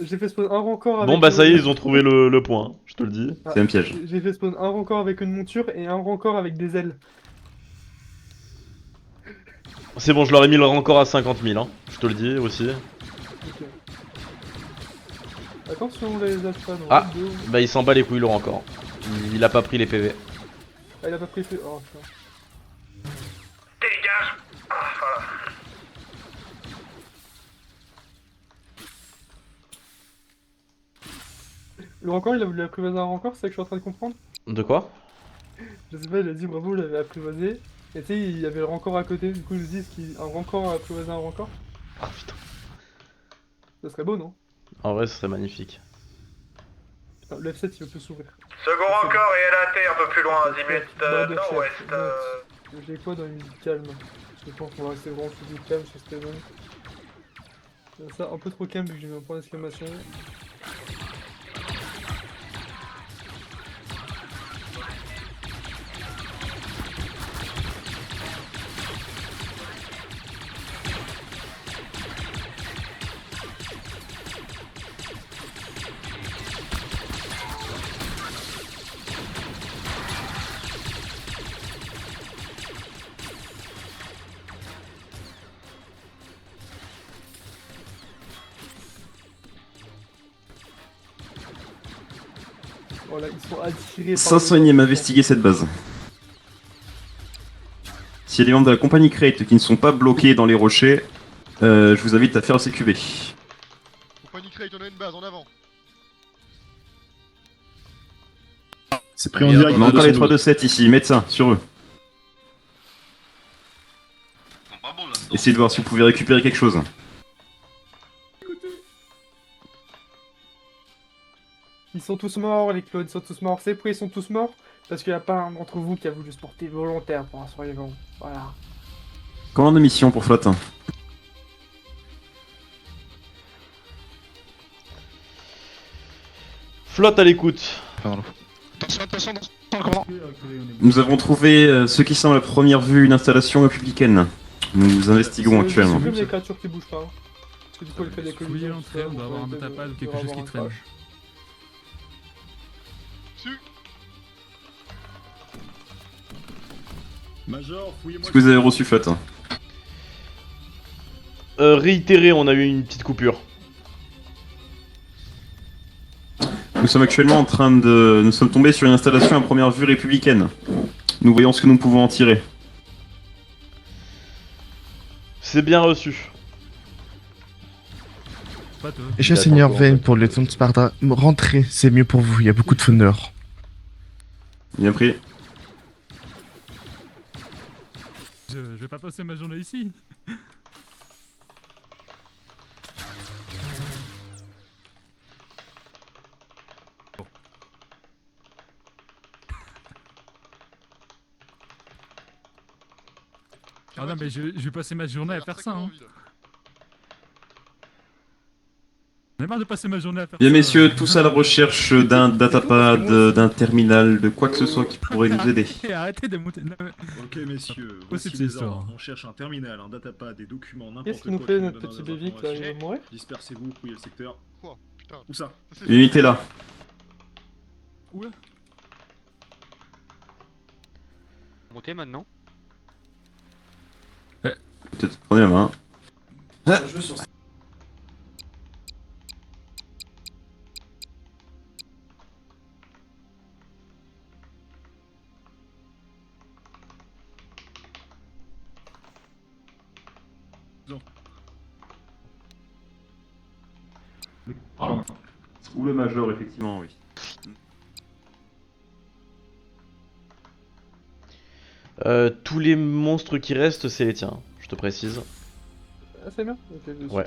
J'ai fait spawn un rancor avec. Bon, bah ça y est, ils ont trouvé le point, hein, je te le dis. Ah, C'est un piège. J'ai fait spawn un rancor avec une monture et un rancor avec des ailes. C'est bon, je leur ai mis le rancor à 50 000, hein. Je te le dis aussi. Ok. Attention les alphas, non. Ah, bah il s'en bat les couilles le rancor. Il a pas pris les PV. Ah, il a pas pris fait. Oh putain. Dégage. Ah, voilà. Le rancor, il a voulu apprivoiser un rancor, c'est ça que je suis en train de comprendre? De quoi? Je sais pas, il a dit bravo, il avait apprivoisé. Et tu sais, il y avait le rancor à côté, du coup, je me dis, est-ce qu'un rancor a apprivoisé un rancor? Ah putain. Ça serait beau, non? En vrai, ce serait magnifique. Putain, le F7 il peut s'ouvrir. Second encore et LAT un peu plus loin, azimut nord-ouest. J'ai quoi dans une musique calme? Parce que je pense qu'on va rester vraiment sous du calme sur cette zone. Ça, un peu trop calme vu que j'ai mis un point d'exclamation. Voilà, ils sont attirés par... 501ème, investiguer cette base. S'il y a des membres de la compagnie Crate qui ne sont pas bloqués dans les rochers, je vous invite à faire CQB. Compagnie Crate, on a une base en avant. C'est pris en direct. On a encore les 3-2-7 ici, médecin, sur eux. Essayez de voir si vous pouvez récupérer quelque chose. Ils sont tous morts, les clones, ils sont tous morts. C'est pourquoi ils sont tous morts? Parce qu'il n'y a pas un d'entre vous qui a voulu se porter volontaire pour un survivant. Voilà. Commande de mission pour flotte. Flotte à l'écoute. Attention, attention, attention, commandant. Nous avons trouvé ce qui semble à première vue une installation républicaine. Nous investiguons actuellement. C'est comme les créatures qui bougent pas. Hein. Parce que du coup, elle fait des Fouiller collisions. l'entrée, on doit avoir un datapad ou quelque chose qui traîne. Major, fouillez-moi. Est-ce que vous avez reçu flotte? Réitéré, on a eu une petite coupure. Nous sommes actuellement en train de... Nous sommes tombés sur une installation à première vue républicaine. Nous voyons ce que nous pouvons en tirer. C'est bien reçu. Et cher Seigneur Vayne pour le lieutenant Sparta, rentrez, c'est mieux pour vous, il y a beaucoup de faune dehors. Bien pris. Je vais pas passer ma journée ici. Ah non mais je vais passer ma journée à faire ça hein. J'en ai marre de passer ma journée à faire Bien ça. messieurs, tous à la recherche d'un datapad, d'un terminal, de quoi que ce soit qui pourrait nous aider. Arrêtez de monter. Ok messieurs, Oh, voici c'est les cette histoire. ordres. On cherche un terminal, un datapad, des documents, n'importe Qu'est-ce quoi. qui nous fait qui notre donne petit des Bévic là? Il va informations. mourir? Dispersez-vous, fouillez le secteur. Quoi? Putain. Où ça? L'unité là. Oula. Monter maintenant. Peut-être prenez la main. Ou le major, effectivement, oui. Tous les monstres qui restent, c'est les tiens, je te précise. Ah, c'est bien? Ok, je Ouais.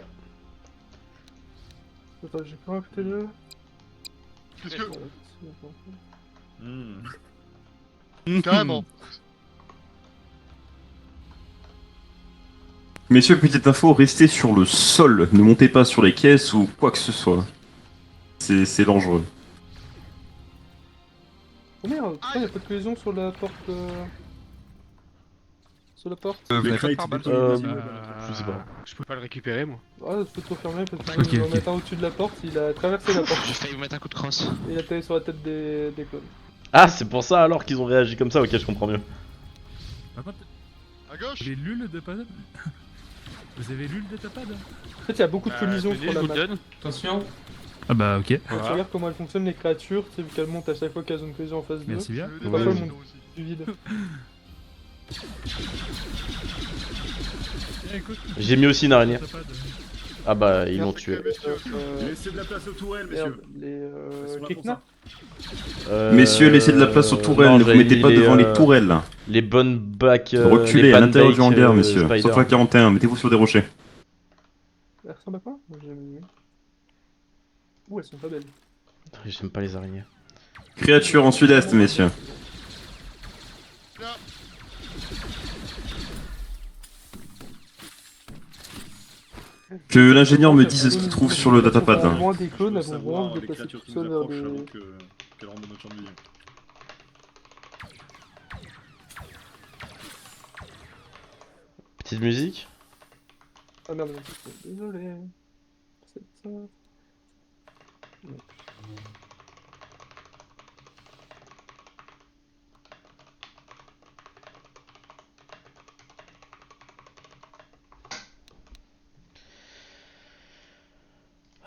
Attends, j'ai pas écouté le jeu. Qu'est-ce que... Carrément. Messieurs, petite info, restez sur le sol. Ne montez pas sur les caisses ou quoi que ce soit. C'est dangereux. Oh merde, pourquoi y'a pas de collision sur la porte Sur la porte Les crates, je sais pas. Je peux pas le récupérer moi. Ah, je peux te confirmer parce que Ok, je vais en ok. mettre un au-dessus de la porte, il a traversé la porte. J'ai failli vous mettre un coup de crosse. Et il a atterri sur la tête des clones. Ah, c'est pour ça alors qu'ils ont réagi comme ça, ok, je comprends mieux. Par contre, À gauche. vous avez lu le datapad? Vous avez lu le datapad? En fait, il y a beaucoup de collisions Tenez, sur je la vous map. le donne. Attention. Ah bah ok. Quand tu regardes comment elles fonctionnent les créatures, tu sais, vu qu'elles montent à chaque fois qu'elles ont une collision en face d'eux. Merci bien. Je veux des Parfois, balles, elles sinon montent aussi. du vide. J'ai mis aussi une araignée. Datapad. Ah bah, ils l'ont Merci, tué. messieurs. Laissez de la place aux tourelles, Merde, messieurs. les Elles sont là pour Kekna. ça. Messieurs, laissez de la place aux tourelles. non, Ne vous j'avais mettez mis pas devant les tourelles. Les bonnes bacs. Reculez les à l'intérieur du pancakes, hangar, messieurs. Spider. Sauf à 41, mettez-vous sur des rochers. Elles ressemblent à quoi? Moi, j'ai jamais vu. Ouh, elles sont pas belles. J'aime pas les araignées. Créatures en sud-est, messieurs. Que l'ingénieur me dise ce qu'il trouve sur le datapad. Moins des clones, elles Je vont veux vraiment savoir se les déplacer créatures tout qui seules nous vers approchent des... avant qu'elles rentrent dans notre champ de vision. Petite musique. Ah merde, désolé. C'est ça.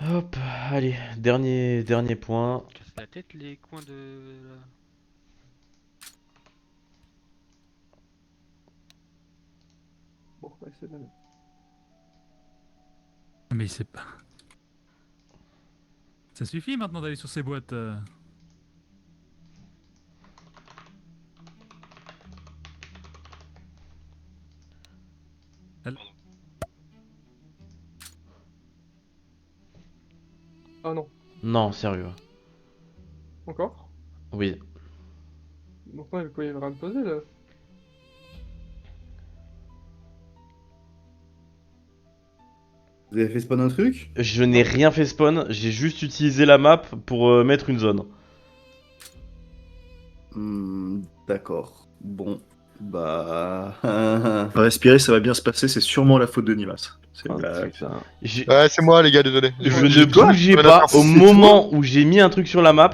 Hop, allez, dernier point. Casse-tête. peut-être les coins de... Bon, ouais, c'est bien. Mais c'est pas... Ça suffit maintenant d'aller sur ces boîtes. Ah non. Non, sérieux. Encore? Oui. Donc non, il y avait rien de posé là. Vous avez fait spawn un truc? Je n'ai rien fait spawn, j'ai juste utilisé la map pour mettre une zone. D'accord. Bon. Bah. Respirer, ça va bien se passer, c'est sûrement la faute de Nimas. Ouais, c'est moi, les gars, désolé. Je ne bougeais pas au moment où j'ai mis un truc sur la map,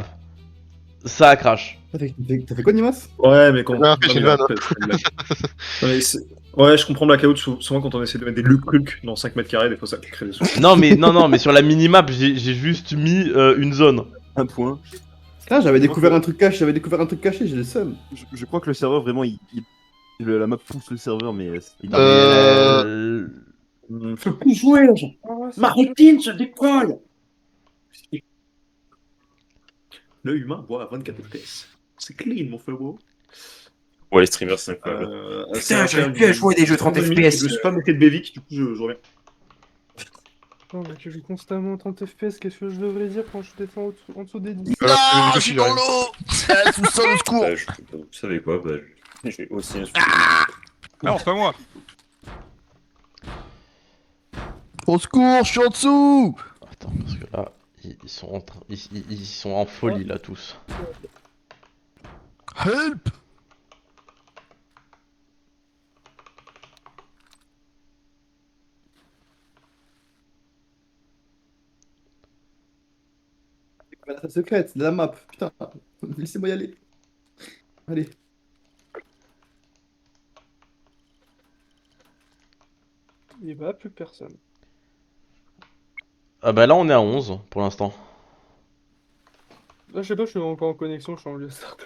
ça a crash. T'as fait quoi, Nimas? Ouais, mais quand. Ouais, c'est une vanne. Ouais, je comprends Blackout, souvent quand on essaie de mettre des luc dans 5 mètres carrés, des fois ça crée des soucis. Non, mais sur la minimap, j'ai juste mis une zone. Un point. Ah, j'avais découvert un truc caché, j'ai le seum. Je crois que le serveur, vraiment, la map pousse le serveur, mais. Faut plus jouer là, ma rétine se décolle. L'œil humain voit à 24 FPS. C'est clean, mon frérot. Ouais, les streamers, c'est incroyable. Putain, j'arrive plus à jouer des jeux 30 FPS. Je me suis pas moqué de Bevic, du coup je reviens. Non, mais tu joues constamment 30 FPS, qu'est-ce que je devrais dire quand je descends en dessous des 10? Ah, je suis dans l'eau. Tout ça, au secours. Vous savez quoi, j'ai aussi un Non, c'est pas moi. Au secours, je suis en dessous. Attends, parce que là, ils sont en folie là tous. Help. La salle secrète, de la map, putain, laissez-moi y aller. Allez. Et bah, plus personne. Ah bah là on est à 11 pour l'instant. Là, je sais pas, je suis encore en connexion, je suis en lieu start.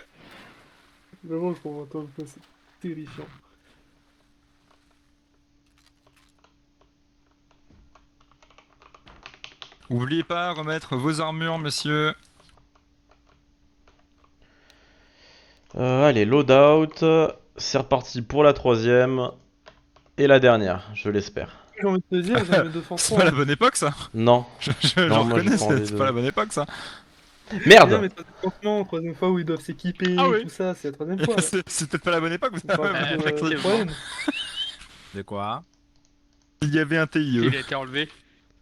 Vraiment, je comprends pas, c'est terrifiant. Oubliez pas remettre vos armures, messieurs. Allez, loadout. C'est reparti pour la 3ème. Et la dernière, je l'espère. J'ai envie de te dire, j'avais 200 C'est pas la bonne époque, ça. Non. Je Non, moi, reconnais, j'ai pas envie c'est de- pas la bonne époque, ça. Merde. Non, mais franchement, troisième fois où ils doivent s'équiper, Ah oui. tout ça, c'est la troisième fois. là. C'est peut-être pas la bonne époque, mais c'est Faut la pas même que, époque. problème. De quoi? Il y avait un TIE. Il a été enlevé.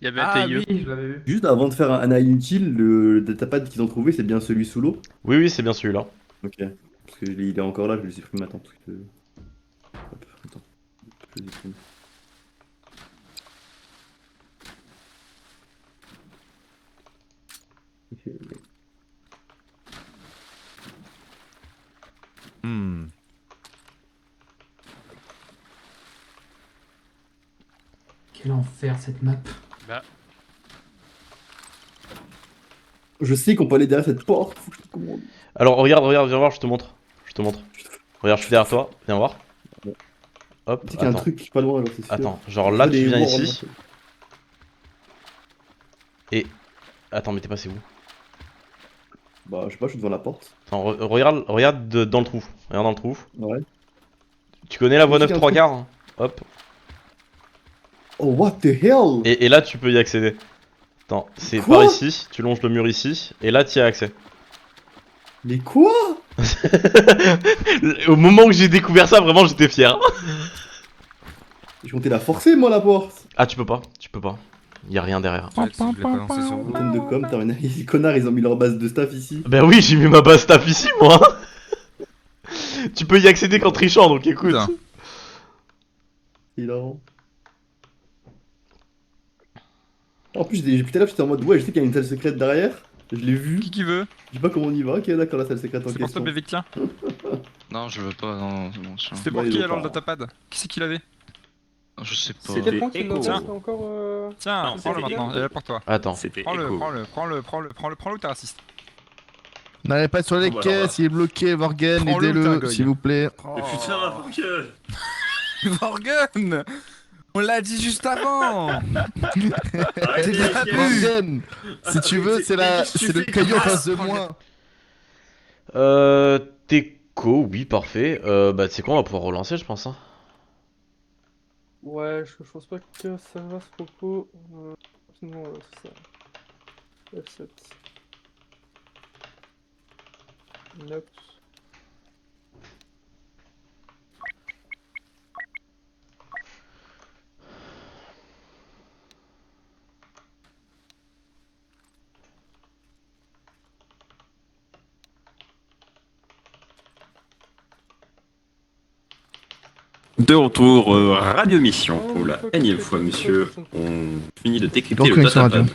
Il y avait un Ah TIE. oui, je l'avais vu. Juste avant de faire un inutile, le datapad qu'ils ont trouvé, c'est bien celui sous l'eau? Oui, oui, c'est bien celui-là. Ok. Parce que il est encore là, je le supprime maintenant. Parce que... Hop, attends. Je le supprime. Quel enfer cette map. Bah, Je sais qu'on peut aller derrière cette porte. Faut que je te commande. Alors regarde, viens voir, je te montre. Regarde, je suis derrière toi, viens voir. Hop, Tu sais qu'il y a un attends. truc pas loin là, c'est sûr. Attends, genre là Faut tu les viens voir, ici. là. Et... Attends, mais t'es passé où? Bah, je sais pas, je suis devant la porte. Attends, regarde dans le trou. Regarde dans le trou. Ouais. Tu connais la voie Je sais 9 qu'il y a un 3 quarts hein. Hop. Oh, what the hell? Et là tu peux y accéder. Attends, c'est Quoi? par ici, tu longes le mur ici, et là tu y as accès. Mais quoi? Au moment où j'ai découvert ça, vraiment j'étais fier. Je comptais la forcer, moi, la porte. Ah tu peux pas. Y a rien derrière. Antenne de com, t'as rien. Les connards, ils ont mis leur base de staff ici. Ben oui, j'ai mis ma base staff ici moi. Tu peux y accéder qu'en trichant, donc écoute. Hilarant. En plus, depuis tout à l'heure, j'étais en mode ouais, je sais qu'il y a une salle secrète derrière. Je l'ai vu. Qui veut? Je sais pas comment on y va. Ok, d'accord, la salle secrète en C'est pour question. toi, Bévic, tiens. Non, je veux pas, non, c'est bon, C'était pour Ouais, qui ils ont alors le pas. datapad? Qui c'est qui l'avait? Je sais pas. C'est quelqu'un qui l'a Tiens. c'est encore. Tiens, c'est prends-le quelqu'un maintenant, il est là pour toi. Attends. C'était Prends-le, Echo. prends-le ou t'es raciste. N'allez pas sur les Oh, bah, caisses, alors là. il est bloqué, Vorgen, Prends-le, aidez-le, Tingoy. s'il vous plaît. Mais putain, pour que... Morgan, on l'a dit juste avant. Arrêtez, les caisses. Vorgen, si tu veux, c'est le caillou en face de moi. Teco, oui, parfait. Bah, tu sais quoi, on va pouvoir relancer, je pense. Hein. Ouais, je pense pas que ça va ce propos. Sinon, c'est ça. F7. Note. De retour, Radio Mission, pour la énième fois, monsieur. On finit de décrypter Donc, le connexion datapad. radio.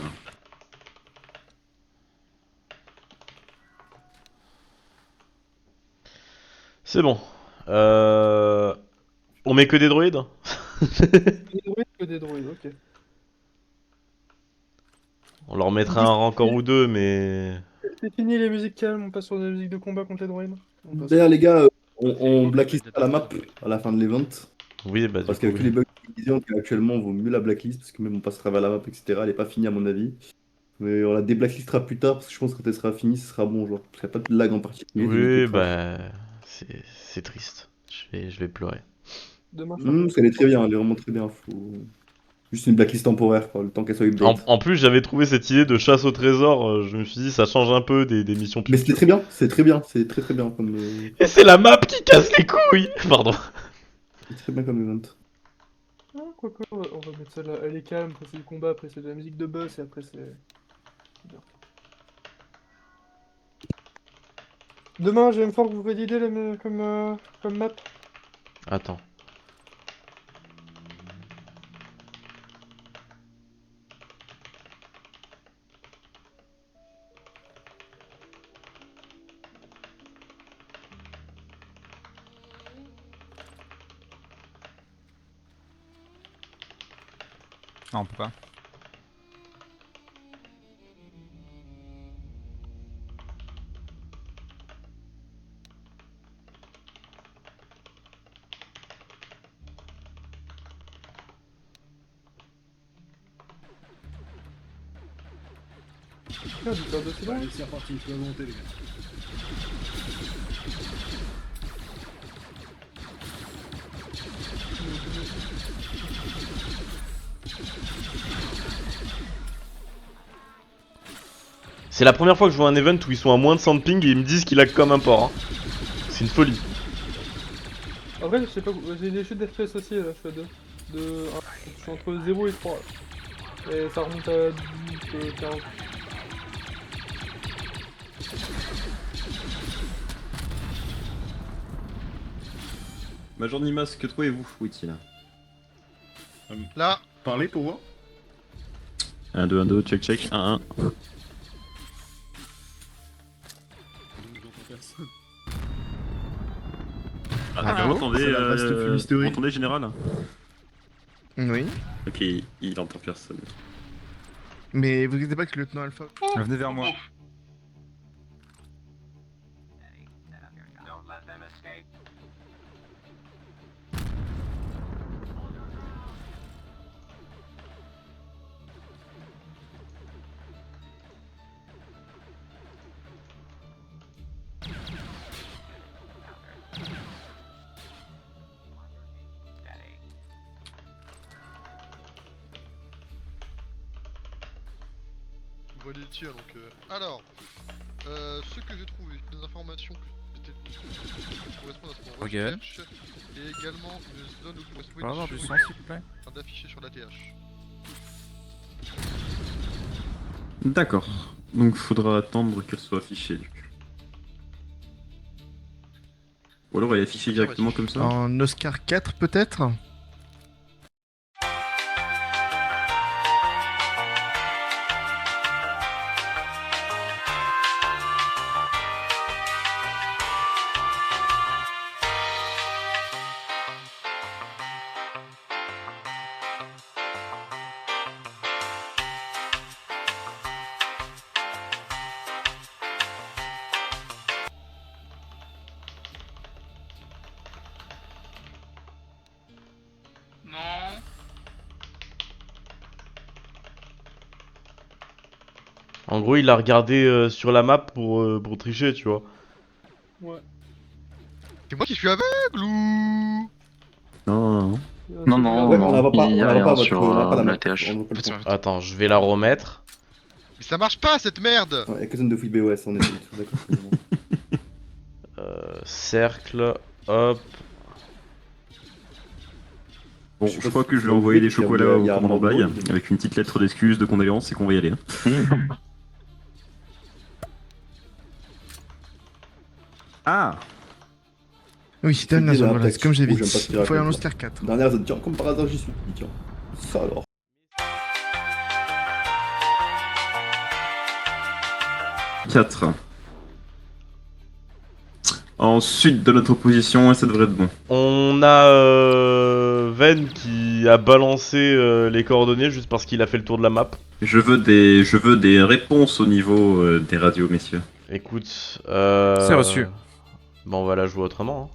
C'est bon. On met que des droïdes. Des droïdes, ok. On leur mettra un rancor ou deux, mais... C'est fini les musiques calmes, on passe sur des musiques de combat contre les droïdes. D'ailleurs, les gars, on blacklist à la map à la fin de l'event. Oui, bah, Parce du coup, qu'avec les bugs actuellement, vaut mieux la blacklist, parce que même on passe à travers la map, etc. Elle est pas finie à mon avis. Mais on la déblacklistera plus tard, parce que je pense que quand elle sera finie, ce sera bon, genre. Parce qu'il n'y a pas de lag en particulier. Oui, bah... C'est triste. Je vais pleurer. Demain, Parce qu'elle est très bien, elle est vraiment très bien. Faut... Juste une blacklist temporaire, quoi, le temps qu'elle soit update. En plus, j'avais trouvé cette idée de chasse au trésor, je me suis dit, ça change un peu des missions Mais c'était très bien, c'est très bien, c'est très très bien comme... Et c'est la map qui casse les couilles. Pardon. C'est très bien comme event. Ah, quoique, on va mettre celle-là. Elle est calme, après c'est du combat, après c'est de la musique de boss, et après c'est... bien. Demain, j'aime fort que vous validez comme map. Attends. Non, on peut pas. Putain, du temps de silence. Allez, c'est reparti, il faut la volonté, les gars. C'est la première fois que je vois un event où ils sont à moins de 100 ping et ils me disent qu'il lag comme un porc. Hein. C'est une folie. En vrai, je sais pas, j'ai des chutes d'FPS aussi, là, je suis à 2. Je suis entre 0 et 3. Là. Et ça remonte à 10, 40. Major Nimas, que trouvez-vous, Witty, là Là. Parlez pour voir. 1, 2, 1, 2, check, check, 1, 1. Ah, vous entendez, général? Oui. Ok, il entend personne. Mais vous inquiétez pas que le lieutenant Alpha... Venez vers moi. Quality, donc alors, ce que j'ai trouvé, des informations qui correspondent à ce qu'on recherche, et également une zone où correspond du son, s'il vous plaît. d'afficher sur la TH. D'accord. Donc faudra attendre qu'elle soit affichée. Ou alors elle est affichée directement comme ça. En Oscar 4 peut-être? Non. En gros, il a regardé sur la map pour tricher, tu vois. Ouais. C'est moi qui suis aveugle ou... Non. Non, non, Ouais, non, on la voit pas, il y on a la voit pas, rien sur on n'a pas la la map, TH. on voit pas le point. Attends, je vais la remettre. Mais ça marche pas cette merde. Ouais, avec la zone de fouille BOS, on est tous d'accord. Cercle, hop. Bon, je crois que je vais envoyer des chocolats au commandant Baye avec une petite lettre d'excuse, de condoléances et qu'on va y aller. Ah. Oui, donne la C'était zone, la voilà, plaque. c'est comme j'ai Oh, dit. j'aime pas ce qu'il Il faut aller en raconte, Oscar 4. Dernière zone, tiens, comme par hasard, j'y suis. Tiens. Ça alors. Quatre. Ensuite de notre position, et ça devrait être bon. On a Ven qui a balancé les coordonnées juste parce qu'il a fait le tour de la map. Je veux des réponses au niveau des radios, messieurs. Écoute, C'est reçu. Bon, on va la jouer autrement.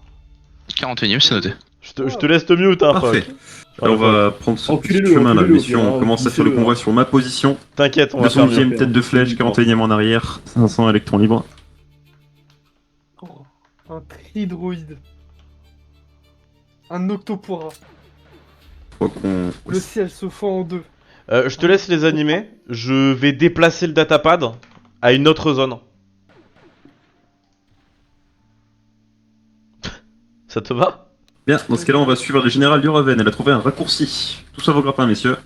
41ème, c'est noté. Je te laisse te mute, hein, Parfait. Fock. Alors, on va prendre ce Enculez-le, chemin là, enculez-le, messieurs. bien, On commence à faire le enculez-le. convoi sur ma position. T'inquiète, on va faire mieux. 200ème tête de flèche, 41ème en arrière, 500 électrons libres. Oh, un tridroïde. Un octopora. Je crois qu'on... Le ciel se fend en deux. Je te laisse les animer. Je vais déplacer le datapad à une autre zone. Ça te va? Bien, dans ce cas-là, on va suivre le général Duraven. Elle a trouvé un raccourci. Tout ça vos grappins, messieurs.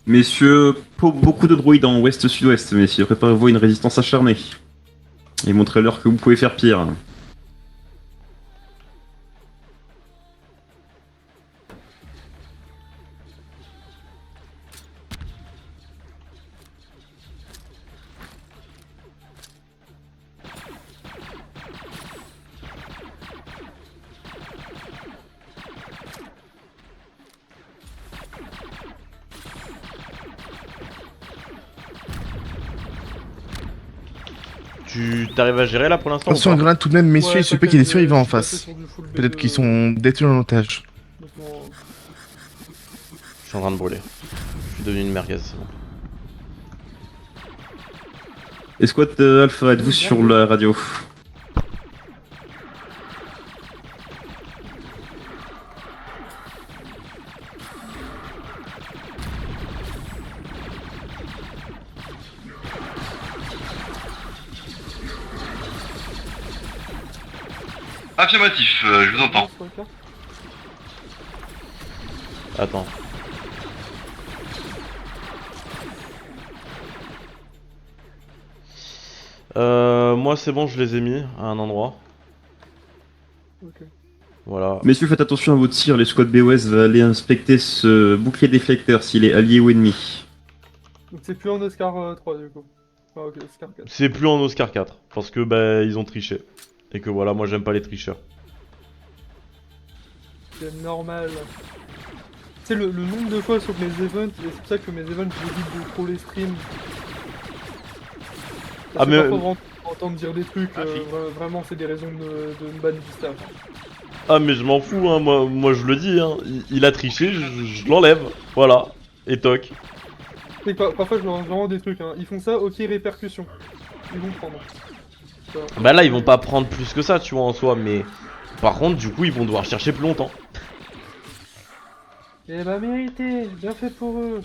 Messieurs, beaucoup de droïdes en ouest-sud-ouest, messieurs. Préparez-vous à une résistance acharnée. Et montrez-leur que vous pouvez faire pire. Tu t'arrives à gérer là pour l'instant? Attention, ou on pas grenade tout de même, messieurs, Ouais, il se peut qu'il y ait des t'inquiète, survivants en je suis passé face. sur du full Peut-être B2, qu'ils sont détenus en otage. honnêtement. Je suis en train de brûler. Je suis devenu une merguez, c'est bon. Escouade Alpha, êtes-vous sur la radio? Affirmatif, je vous entends. Attends. Moi c'est bon, je les ai mis à un endroit. Ok. Voilà. Messieurs, faites attention à vos tirs. L'escouade BOS va aller inspecter ce bouclier déflecteur s'il est allié ou ennemi. Donc c'est plus en Oscar 3 du coup. Ah ok, Oscar 4. C'est plus en Oscar 4 parce que bah ils ont triché. Et que voilà, moi j'aime pas les tricheurs. C'est normal. Tu sais, le nombre de fois sur mes events, et c'est pour ça que mes events j'évite de trop les streams. Ah, mais- Parfois, vraiment, entendre dire des trucs, vraiment c'est des raisons de me ban du staff. Ah mais je m'en fous, hein. moi je le dis, hein. Il a triché, je l'enlève. Voilà. Et toc. Et parfois je leur lance vraiment des trucs, hein. Ils font ça, ok, répercussions. Ils vont prendre. Bah là ils vont pas prendre plus que ça, tu vois, en soi, mais par contre du coup ils vont devoir chercher plus longtemps. Eh bah mérité, bien fait pour eux.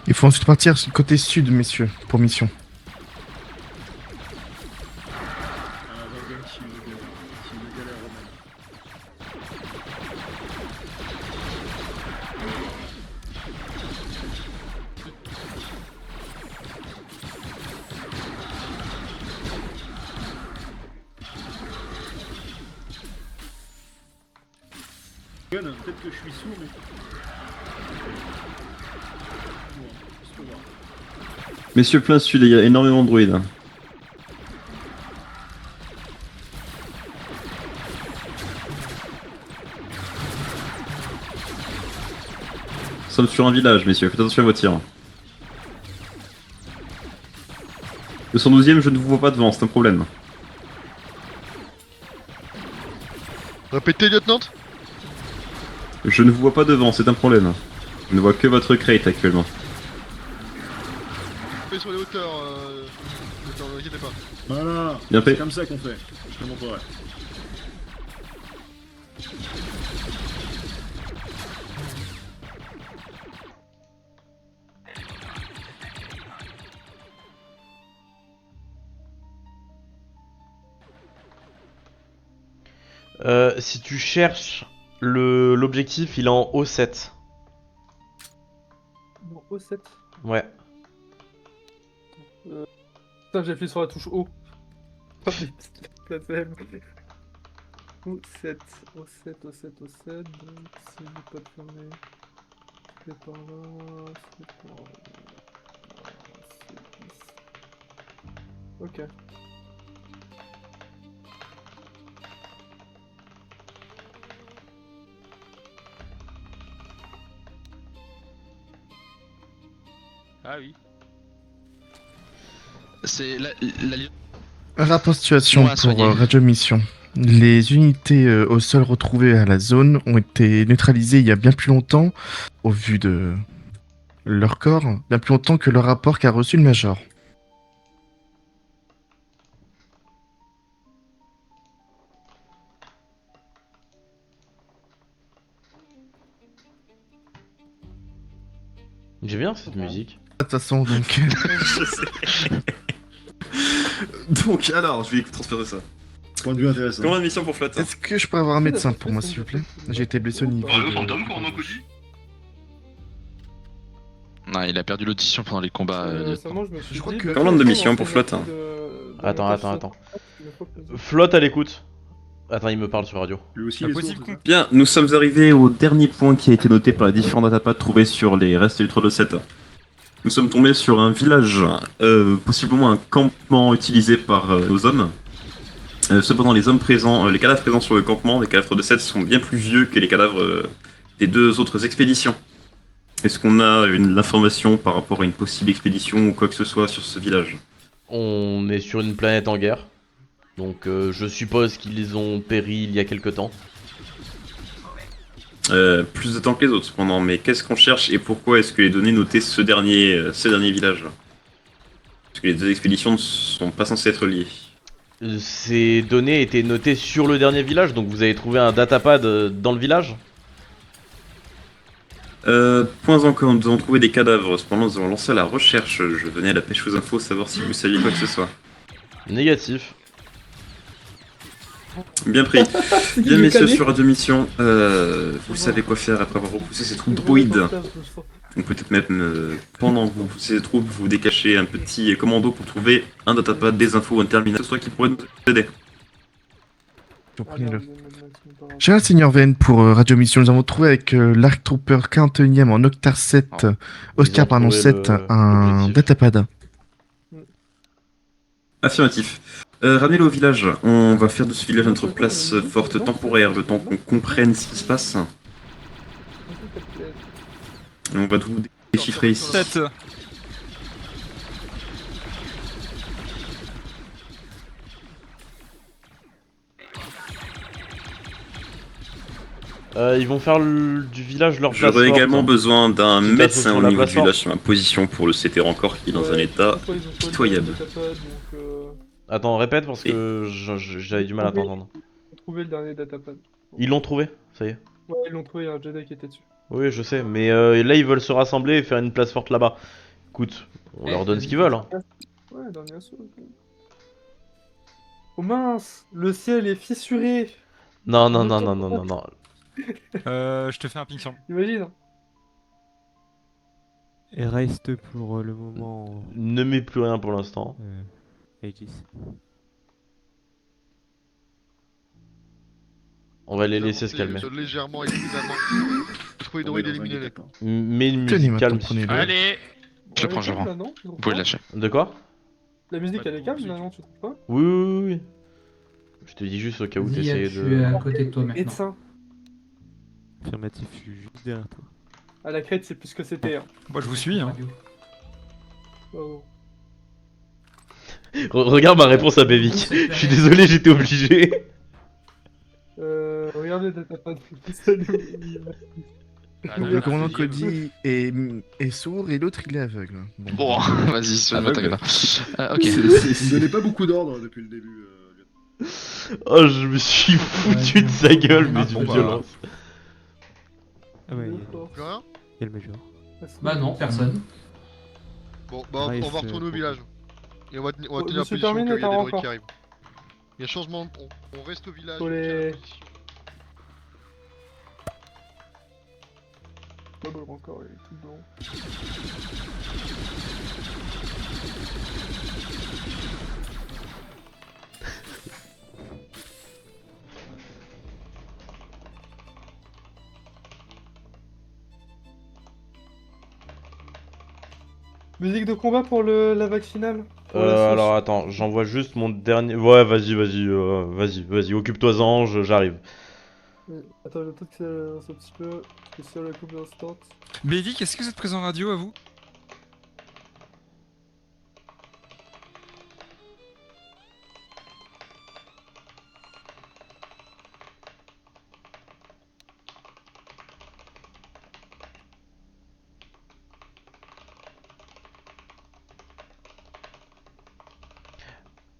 Il faut ensuite partir côté sud, messieurs, pour mission. Peut-être que je suis sourd, mais... Bon, c'est pas grave. Messieurs, plein sud, il y a énormément de druides. Nous sommes sur un village, messieurs, faites attention à vos tirs. Le 112ème, je ne vous vois pas devant, c'est un problème. Répétez, lieutenant. Je ne vous vois pas devant, c'est un problème. Je ne vois que votre crate actuellement. Fais sur les hauteurs, lieutenant, ne vous inquiétez pas. Voilà, Bien fait. c'est comme ça qu'on fait. Je te montrerai. Si tu cherches l'objectif, il est en O7. Bon, O7. Ouais. Putain, j'ai appuyé sur la touche O. Oh, putain, O7, O7, O7, O7. Donc, si je vais pas te fermer, c'est par là, c'est par là. C'est ici. Ok. Ah oui. C'est la... Rapport de situation Bon, à pour soigner. Radio Mission. Les unités au sol retrouvées à la zone ont été neutralisées il y a bien plus longtemps, au vu de leur corps, bien plus longtemps que le rapport qu'a reçu le Major. J'ai bien cette musique. De toute façon, donc... Je sais. Donc, alors, je vais transférer ça. Point de vue intéressant. Comment la mission pour Flotte? Est-ce que je pourrais avoir un médecin pour moi, s'il vous plaît? J'ai été blessé au niveau de... Non, il a perdu l'audition pendant les combats. Récemment, je me suis dit... Combien de missions pour Flotte? Attends. Flotte à l'écoute. Attends, il me parle sur radio. Lui aussi, il est sourd. Bien, nous sommes arrivés au dernier point qui a été noté par les différents datapads trouvés sur les restes du 327. Nous sommes tombés sur un village, possiblement un campement utilisé par nos hommes. Cependant, les cadavres présents sur le campement, les cadavres de 7 sont bien plus vieux que les cadavres des deux autres expéditions. Est-ce qu'on a l'information par rapport à une possible expédition ou quoi que ce soit sur ce village? On est sur une planète en guerre. Donc je suppose qu'ils ont péri il y a quelque temps. Plus de temps que les autres cependant, mais qu'est-ce qu'on cherche et pourquoi est-ce que les données notaient ce dernier village? Parce que les deux expéditions ne sont pas censées être liées. Ces données étaient notées sur le dernier village, donc vous avez trouvé un datapad dans le village? Point encore, nous avons trouvé des cadavres, cependant nous avons lancé la recherche. Je venais à la pêche aux infos savoir si vous saviez quoi que ce soit. Négatif. Bien pris. Bien messieurs sur Radio Mission, vous savez quoi faire après avoir repoussé ces troupes droïdes. Donc peut-être même pendant que vous poussez ces troupes, vous décachez un petit commando pour trouver un datapad, des infos, un terminal, ce soit qui pourrait nous aider. Prenez-le. Cher Seigneur VN pour Radio Mission, nous avons trouvé avec l'Arc Trooper 41ème en Octar 7, Oscar pardon 7, un datapad. Affirmatif. Ramenez-le au village. On va faire de ce village notre place forte temporaire, le temps qu'on comprenne ce qui se passe. Et on va tout déchiffrer ici. Ils vont faire du village leur place J'aurais forte. également besoin d'un Petite médecin assaut au sur la niveau place du village forte. sur ma position pour le CT encore qui est dans un état pitoyable. Attends, répète parce que j'avais du mal à t'entendre. Ils ont trouvé le dernier datapad. Ils l'ont trouvé, ça y est. Ouais, ils l'ont trouvé, il y a un Jedi qui était dessus. Oui, je sais, mais là ils veulent se rassembler et faire une place forte là-bas. Écoute, on leur donne ce qu'ils veulent. Hein. Ouais, dernier assaut. Ok. Oh mince, le ciel est fissuré. Non. Je te fais un ping pong. Imagine. Et reste pour le moment. Ne mets plus rien pour l'instant. Aegis. On va les laisser se calmer. Légèrement, évidemment. Trouver droïde, éliminer-les. Mets une Tenez, musique calme. maintenant, prenez-le. Allez. Je le prends, je le prends. Vous pouvez le lâcher. De quoi? La musique elle est calme là, non, tu trouves pas? Oui. Je te dis juste au cas où Zia, t'essayais je de... suis à côté de toi maintenant. Médecin. Affirmatif, je suis juste derrière toi. À la crête, c'est plus ce que c'était. Hein. Moi je vous suis, hein. Oh. Regarde ma réponse à Bevik. Je suis désolé, j'étais obligé. Regardez, t'as pas de salut. Le commandant Cody est sourd et l'autre il est aveugle. Bon, vas-y, soigne-moi ta gueule. Ok. Il donnait pas beaucoup d'ordre depuis le début. Oh, je me suis foutu de sa gueule, mais d'une violence. Ah ouais, Plus rien? il y a le major. Bah non, personne. Bon, bah on va retourner au village. Et on va tenir la Monsieur position termine, qu'il y a des attends droïdes encore. qui arrivent. Il y a changement, on reste au village. Faut on tient la les- position. Oh, bon, encore, il est tout blanc. Musique de combat pour la vaccinale. Pour la sauce. Alors attends, j'envoie juste mon dernier... Ouais, vas-y, occupe-toi-en, j'arrive. Attends, le truc c'est un petit peu spécial la coupe instant. Bévic, est-ce que vous êtes présent radio à vous?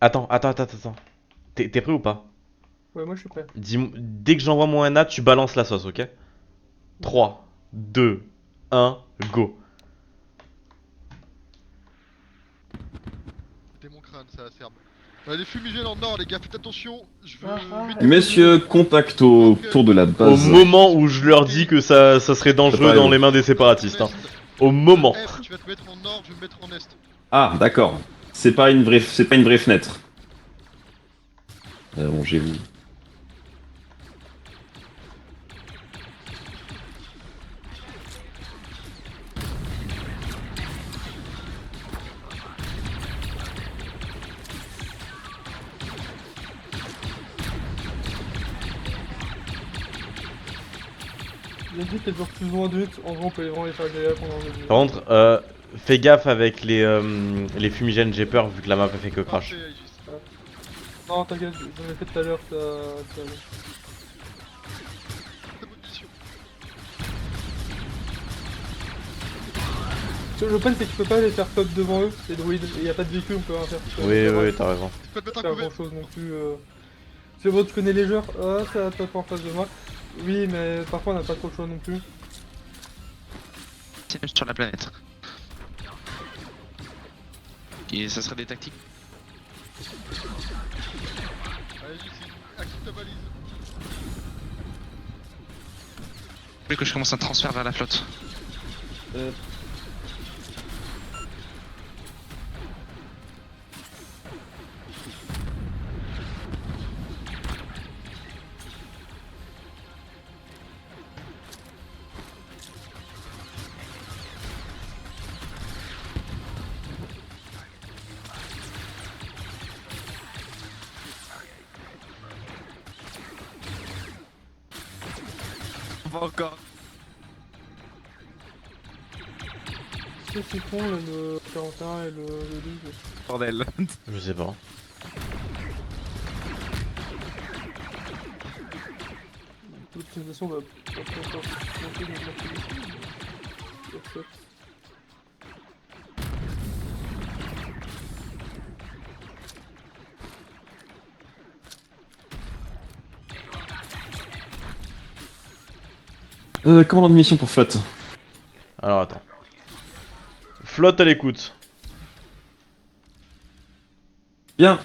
Attends. T'es prêt ou pas? Ouais, moi je suis prêt. Dès que j'envoie mon NA, tu balances la sauce, ok? 3, 2, 1, go. C'était mon crâne, ça serbe. On a des fumigènes en nord, les gars, faites attention. Je veux. Messieurs, contact autour de la Au base. moment où je leur dis que ça serait dangereux dans les mains des séparatistes. Hein. Au moment. F, tu vas te mettre en nord, je vais me mettre en est. Ah, d'accord. C'est pas une vraie fenêtre. Rangez-vous. Il a dit qu'elle dure plus ou moins 2 minutes. En vrai, on peut vraiment les faire galérer pendant le jeu. Par contre, fais gaffe avec les fumigènes, j'ai peur vu que la map a fait que crash. Non, t'inquiète, j'en ai fait tout à l'heure, ça allait. Le problème c'est que tu peux pas les faire pop devant eux, les druides, et y a pas de véhicule, on peut rien faire. Oui, t'as raison. Pas grand chose non plus. C'est bon, tu connais les joueurs, ça tape en face de moi. Oui, mais parfois on n'a pas trop le choix non plus. C'est sur la planète. Et ça serait des tactiques. Allez, active ta valise. Vous voulez que je commence un transfert vers la flotte? On va encore. Qu'est-ce qu'ils font le 41 et le 12? Bordel. Je sais pas. L'optimisation va pas encore monter dans la Commandant de mission pour flotte. Alors attends. Flotte à l'écoute. Bien,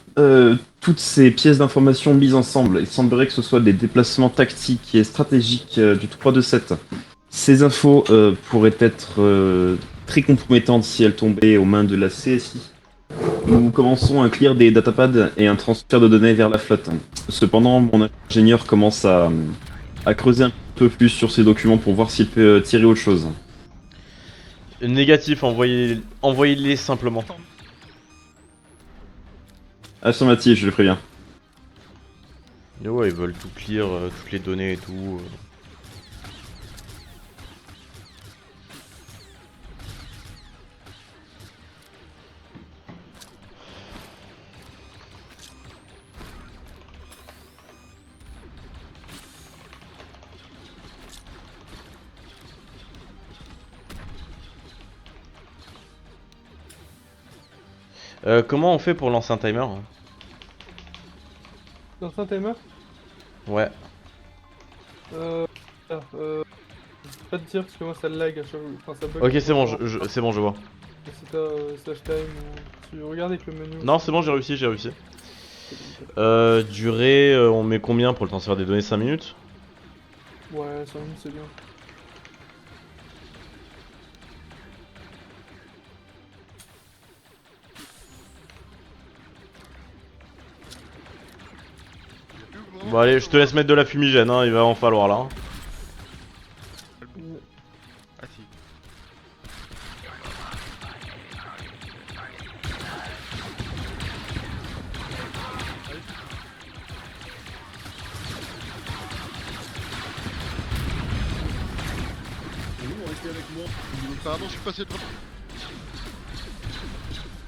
toutes ces pièces d'information mises ensemble, il semblerait que ce soit des déplacements tactiques et stratégiques du 3-2-7. Ces infos pourraient être très compromettantes si elles tombaient aux mains de la CSI. nous commençons un clear des datapads et un transfert de données vers la flotte. Cependant, mon ingénieur commence à creuser un peu plus sur ces documents pour voir s'il peut tirer autre chose. Négatif, envoyez-les simplement. Affirmatif, je le préviens. Et ouais, ils veulent tout clear, toutes les données et tout. Comment on fait pour lancer un timer? Lancer un timer? Ouais. Je peux pas te dire parce que moi ça lag à chaque fois. Enfin, ça bug. Ok, c'est bon, c'est bon, je vois. Si t'as slash time ou tu regardes avec le menu. Non, c'est bon, j'ai réussi. Durée, on met combien pour le transfert des données? 5 minutes? Ouais, 5 minutes c'est bien. Bon allez, je te laisse mettre de la fumigène, hein, il va en falloir là. Ah si. Pardon, je suis passé devant.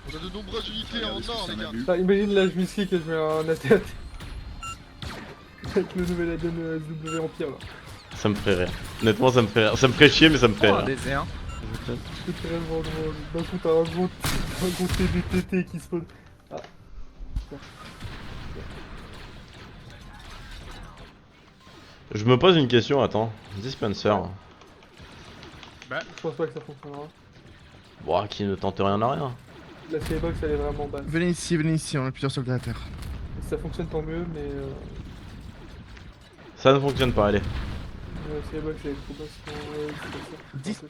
On a de nombreuses unités en or, les gars. Putain, imagine là, je m'explique et je mets un AT-AT. Avec le nouvel add-on SW Empire là. Ça me ferait rire. Honnêtement, ça me ferait rire. Ça me ferait chier, mais ça me ferait rire. désert. C'est tellement drôle. D'un coup, t'as un gros TBTT qui spawn. Ah. Je me pose une question, attends. Dispenser. Je pense pas que ça fonctionnera. Bon, qui ne tente rien à rien. La skybox elle est vraiment basse. Venez ici, on a plusieurs soldats à terre. Si ça fonctionne tant mieux, mais Ça ne fonctionne pas, allez. la skybox elle est trop basse pour 10.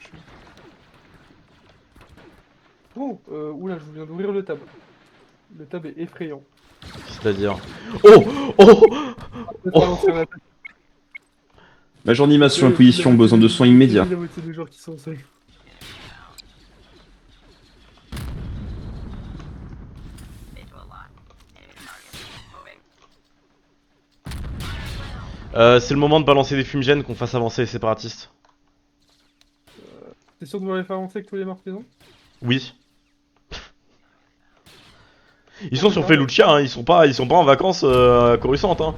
Oh, oula, je viens d'ouvrir le tab. Le tab est effrayant. C'est-à-dire... Oh Oh Oh Major animation et position, besoin de soins immédiats. La moitié des joueurs qui sont seuls. C'est le moment de balancer des fumigènes qu'on fasse avancer les séparatistes. T'es sûr de vouloir les faire avancer avec tous les morts qu'ils ont? Oui. Ils sont sur Felucia, hein, ils sont pas en vacances à Coruscant, hein.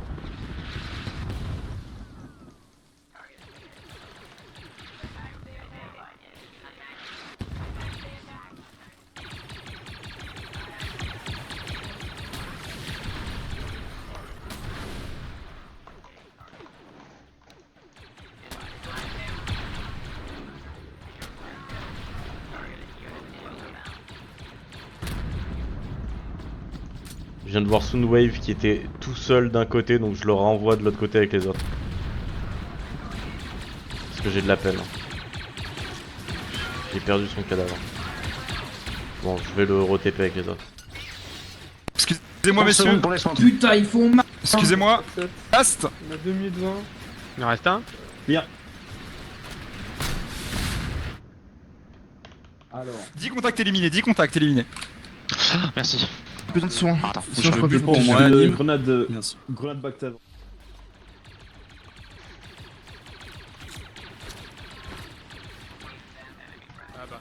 Je viens de voir Soundwave qui était tout seul d'un côté, donc je le renvoie de l'autre côté avec les autres. Parce que j'ai de la peine. J'ai perdu son cadavre. Bon, je vais le re-TP avec les autres. Excusez-moi messieurs. Putain, ils font mal. Excusez-moi. Last. On a 2 minutes 20. Il en reste un? Bien. Alors. 10 contacts éliminés. Merci. Besoin de soins. Attends, Sinon, je crois que Pour je moi, vais- grenade Merci. Bactav. Ah bah.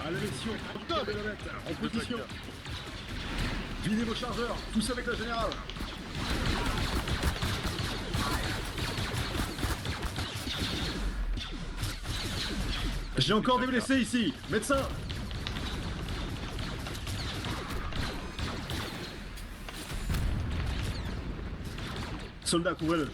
Allez, messieurs, en position. Videz vos chargeurs, tous avec la générale. J'ai encore des blessés ici, médecin. Soldats, couvrez-le.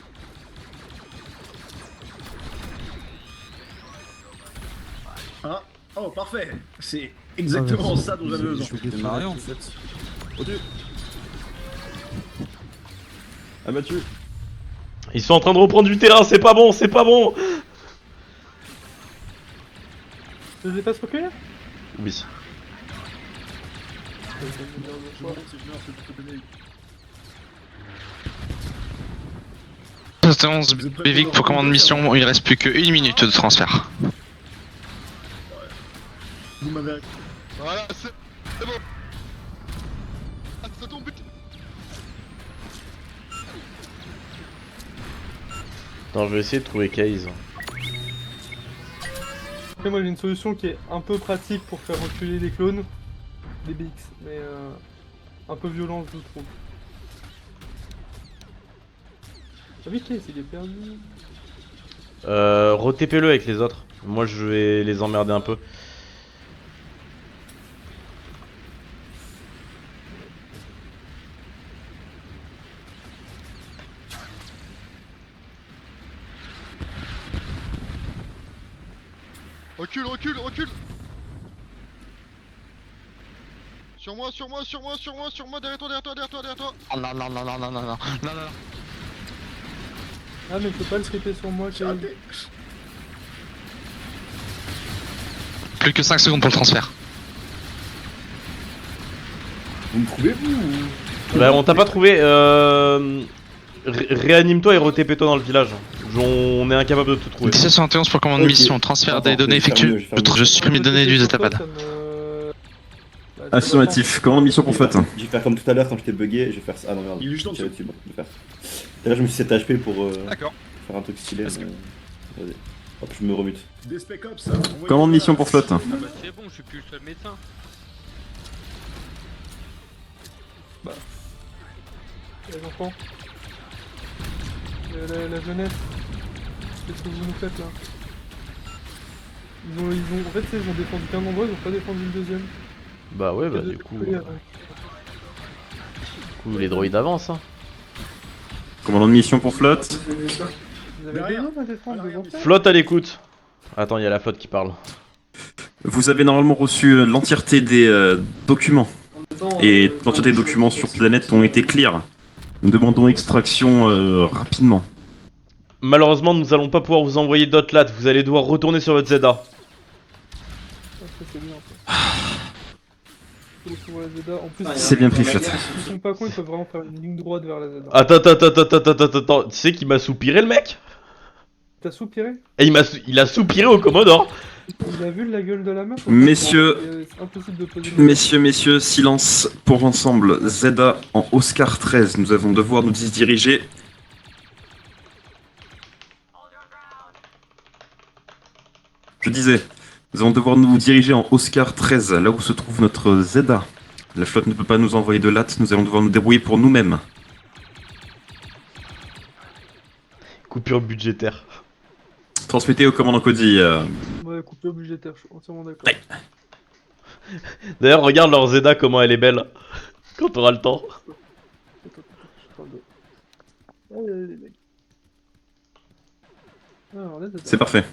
Ah, oh, parfait. C'est exactement ça dont j'avais besoin. Je vais démarrer en fait. Au-dessus. Abattu. Ils sont en train de reprendre du terrain, c'est pas bon, c'est pas bon. Je les ai pas spoilés? Oui. ça veut dire deux Je fois. me demande si je meurs, c'est plutôt bénéfique. 71 Bévic pour commande mission, il reste plus qu'une minute de transfert. Vous m'avez. Voilà, c'est bon. Ah, ça tombe. Attends, je vais essayer de trouver Case. Après, moi j'ai une solution qui est un peu pratique pour faire reculer les clones des BX, mais un peu violente, je trouve. Ah oui, Case, il est perdu. Re-TP-le avec les autres. Moi, je vais les emmerder un peu. Recule, recule, recule. Sur moi, sur moi, sur moi, sur moi, sur moi, derrière toi, derrière toi, derrière toi, derrière toi. Oh non, non, non, non, non, non, non, non, non. Ah, mais je peux pas le TP sur moi, Case. Plus que 5 secondes pour le transfert. Vous me trouvez vous ou... Bah, on t'a pas trouvé. Réanime-toi et re-TP-toi dans le village. On est incapable de te trouver. 1771 pour commande mission, transfert des données effectuées. Je supprime les données du datapad. Affirmatif, commande mission pour flotte. Je vais faire comme tout à l'heure quand j'étais bugué, je vais faire ça. Ah non merde, Il est juste en je dessous. dessus, bon, je vais faire. Là je me suis 7 HP pour D'accord. faire un truc stylé. Mais... Vas-y. Hop, je me remute. Des spec ops. Commande mission pour flotte. Ah bah c'est bon, je suis plus le seul médecin. Les enfants. La jeunesse. Qu'est-ce que vous nous faites là? En fait, ils ont défendu qu'un endroit, ils ont pas défendu le deuxième. Bah ouais, bah du coup les droïdes avancent hein. Commandant de mission pour flotte. Vous avez besoin d'un défense devant ça? Flotte à l'écoute. Attends, il y a la flotte qui parle. Vous avez normalement reçu l'entièreté des documents. Et l'entièreté des documents sur planète ont été clear. Nous demandons extraction rapidement. Malheureusement, nous allons pas pouvoir vous envoyer d'autres lattes. Vous allez devoir retourner sur votre ZA. Ah, ça, c'est bien, ça. Pour la ZA. En plus, C'est bien pris, flotte. Ils sont pas cons, ils peuvent vraiment faire une ligne droite vers la ZA. Attends. Tu sais qu'il m'a soupiré le mec? T'as soupiré? Et il a soupiré au Commodore. Il a vu la gueule de la meuf? Messieurs, C'est impossible de poser une- messieurs, silence pour ensemble. ZA en Oscar 13. Nous allons devoir nous diriger. Je disais, nous allons devoir nous diriger en Oscar 13, là où se trouve notre ZA. La flotte ne peut pas nous envoyer de lattes, nous allons devoir nous débrouiller pour nous-mêmes. Coupure budgétaire. Transmettez au commandant Cody. Ouais, coupure budgétaire, je suis entièrement d'accord. Ouais. D'ailleurs, regarde leur ZA comment elle est belle. Quand t'auras le temps. Alors, là, C'est parfait.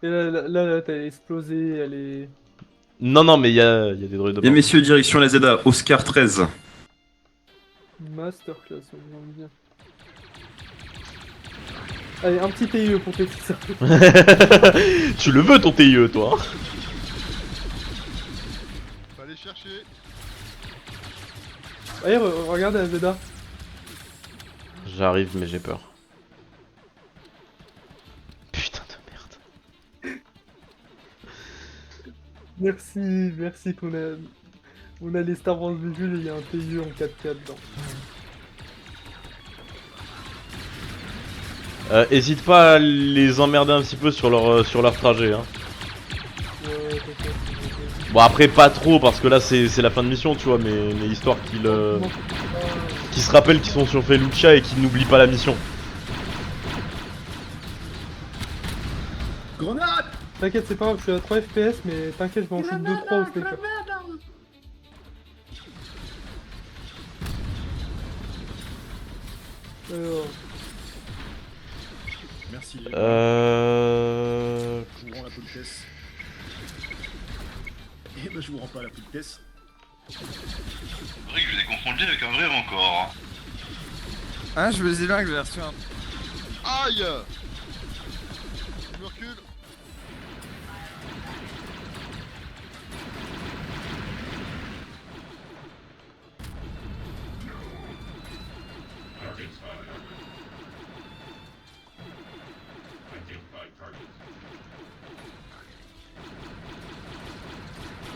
Et là, t'as explosé, elle est... Non, mais il y a des droïdes de Bien bord. messieurs, direction la ZA, Oscar 13. Masterclass, on vous en bien. Allez, un petit TIE pour tes ça. Tu le veux ton TIE, toi? Fallait chercher. Allez, regarde la ZA. J'arrive, mais j'ai peur. Putain de merde. Merci qu'on a... On a les Star Wars Visual et il y a un TIE en 4K dedans. Hésite pas à les emmerder un petit peu sur leur trajet. Hein. Bon après pas trop parce que là c'est la fin de mission tu vois mais histoire qu'ils se rappellent qu'ils sont sur Felucia et qu'ils n'oublient pas la mission. Grenade! T'inquiète, c'est pas grave, je suis à 3 FPS mais t'inquiète, je vais en shoot 2-3 au sniper. Merci. Je vous rends la politesse. Et bah je vous rends pas la politesse. C'est vrai que je vous ai confondu avec un vrai rencor. Ah, je me disais bien que j'avais reçu un. Aïe! Je me recule.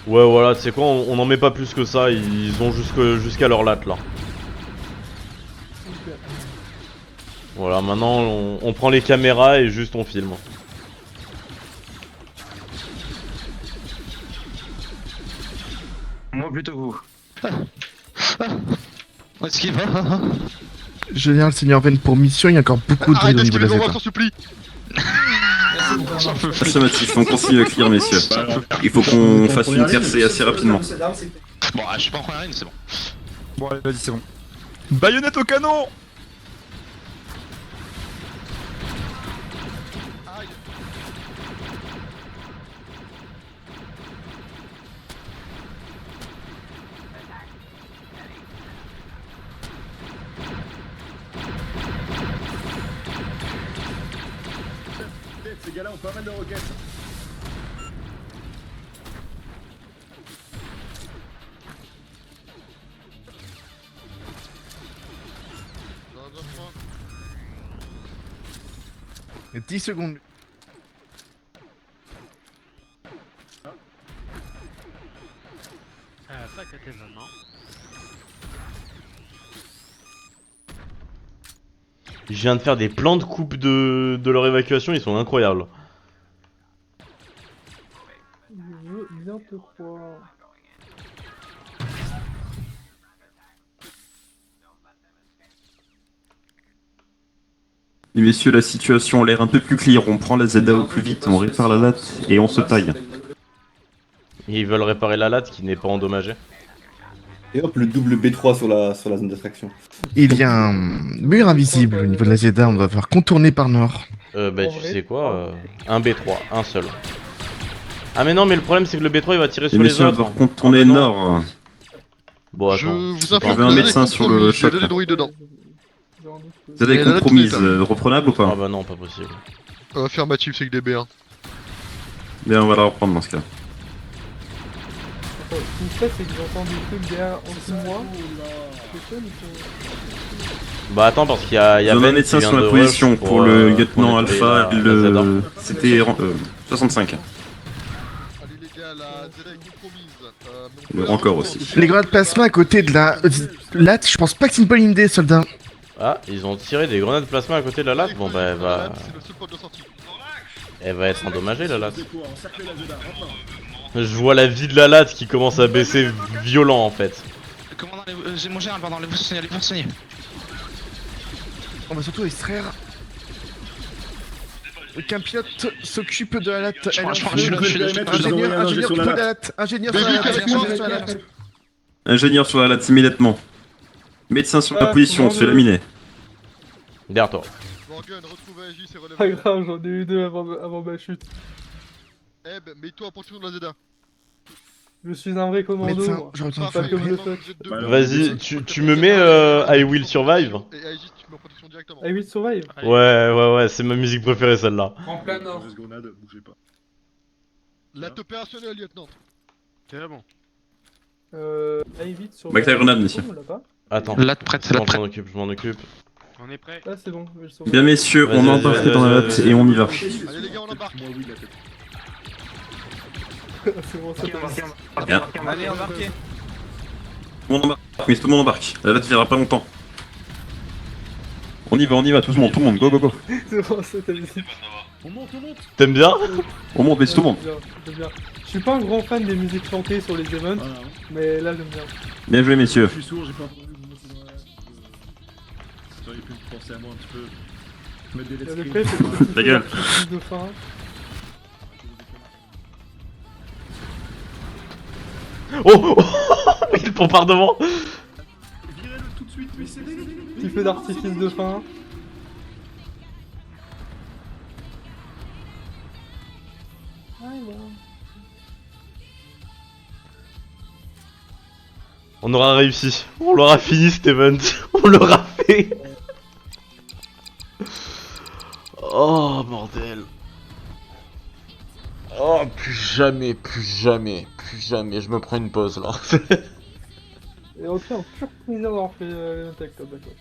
Ouais, voilà, tu sais quoi, on en met pas plus que ça, ils ont jusqu'à leur latte là. Ok. Voilà, maintenant on prend les caméras et juste on filme. Moi plutôt vous. Où est-ce qu'il va? Général Seigneur Ven pour mission, il y a encore beaucoup de Arrête druides au niveau de la d'esquiver les Zeta. envois, s'en supplie. Affirmatif, on continue à clear, messieurs. Il faut qu'on fasse une percée assez rapidement. Bon, je suis pas en première ligne, c'est bon. Bon, allez, vas-y, c'est bon. Baïonnette au canon! Ces gars-là ont pas mal de roquettes. Et 10 secondes. Pas que t'es maintenant. Je viens de faire des plans de coupe de leur évacuation, ils sont incroyables. Je veux bien te croire. Et messieurs, la situation a l'air un peu plus claire. On prend la ZA au plus vite, on répare la latte et on se taille. Et ils veulent réparer la latte qui n'est pas endommagée. Et hop, le double B3 sur la zone d'attraction. Il y a un mur invisible au niveau de la Zeta, on va devoir contourner par nord. Bah tu sais quoi, un B3, un seul. Ah mais non, mais le problème c'est que le B3 il va tirer Et sur les messieurs, on va autres. devoir contourner nord. Bon Je attends. vous informe J'avais un que médecin sur le j'ai choc. des druides dedans. ZA est Et la latte compromise, tout est reprenable ou Ah pas? bah non, pas possible. Affirmatif, c'est que des B1. Bien, on va la reprendre dans ce cas. Ce qui me fait, c'est que j'entends des trucs derrière en dessous de moi. Bah attends, parce qu'il y a Il y a un Ben médecin qui sur vient la de position rush pour le lieutenant nettoyer Alpha, la Zeta. c'était 65. Allez les gars, la Z est compromise. Le rencor aussi. Les grenades plasma à côté de la latte, je pense pas que c'est une bonne idée, soldat. Ah, ils ont tiré des grenades plasma à côté de la latte. Bon bah C'est le seul point de sortie. elle va être endommagée la latte. Je vois la vie de la latte qui commence à baisser violent en fait. Commandant, j'ai mon général, pardon, allez-vous soigner. On va surtout extraire. Qu'un pilote s'occupe de la latte. Je Allez, suis là, ingénieur s'occupe de la latte. Ingénieur sur la latte. Ingénieur sur la latte. Ingénieur sur la latte immédiatement. Médecin sur la position, c'est laminé. Derrière toi. Morgan, retrouve AJ, c'est relevé. Pas grave, j'en ai eu deux avant ma chute. Eb, mets-toi en position de la Zeta. Je suis un vrai commando, Médecin, moi. je retiens Pas le comme le Vraiment, fuck. vous êtes deux. Vas-y, tu me mets I Will Survive. Et AJ, tu mets en protection directement. I will survive. Ouais, c'est ma musique préférée celle-là. En plein nord. Grenade, bougez pas. Latte opérationnelle, lieutenant. C'est bon. Allez vite sur. Bac la grenade, monsieur. On l'a pas. Attends. Latte prête, Je latte prête. m'en occupe. On est prêt. Ah, c'est bon, je vais le sauver. Bien messieurs, on Vas-y, embarque vas-y, dans la vas-y, latte vas-y. et on y va. Allez les gars, on embarque. Moi oui, la tête. C'est bon, ça passe. Bien. Allez, embarquez. Tout le monde embarque, mais tout le monde embarque. La latte viendra pas longtemps. On y va, tout le monde, go, go, go. C'est bon, c'est ta musique. On monte. T'aimes bien? On monte, mais c'est tout le monde. J'aime bien. Je suis pas un grand fan des musiques chantées sur les events, Voilà. mais là j'aime bien. Bien joué, messieurs. Je suis sourd, j'ai pas entendu que vous montiez dans la latte. J'aurais pu penser à moi un petit peu. Mettre des let's Le go. prêt, c'est Ta gueule. de fin. Oh, il bombardement. Virez-le tout de suite, mais c'est Petit feu d'artifice de fin. On aura réussi. On l'aura fini cet event. On l'aura fait. Oh bordel. Oh plus jamais, je me prends une pause là. Et ok, un pur plaisir d'avoir fait l'attaque, d'accord.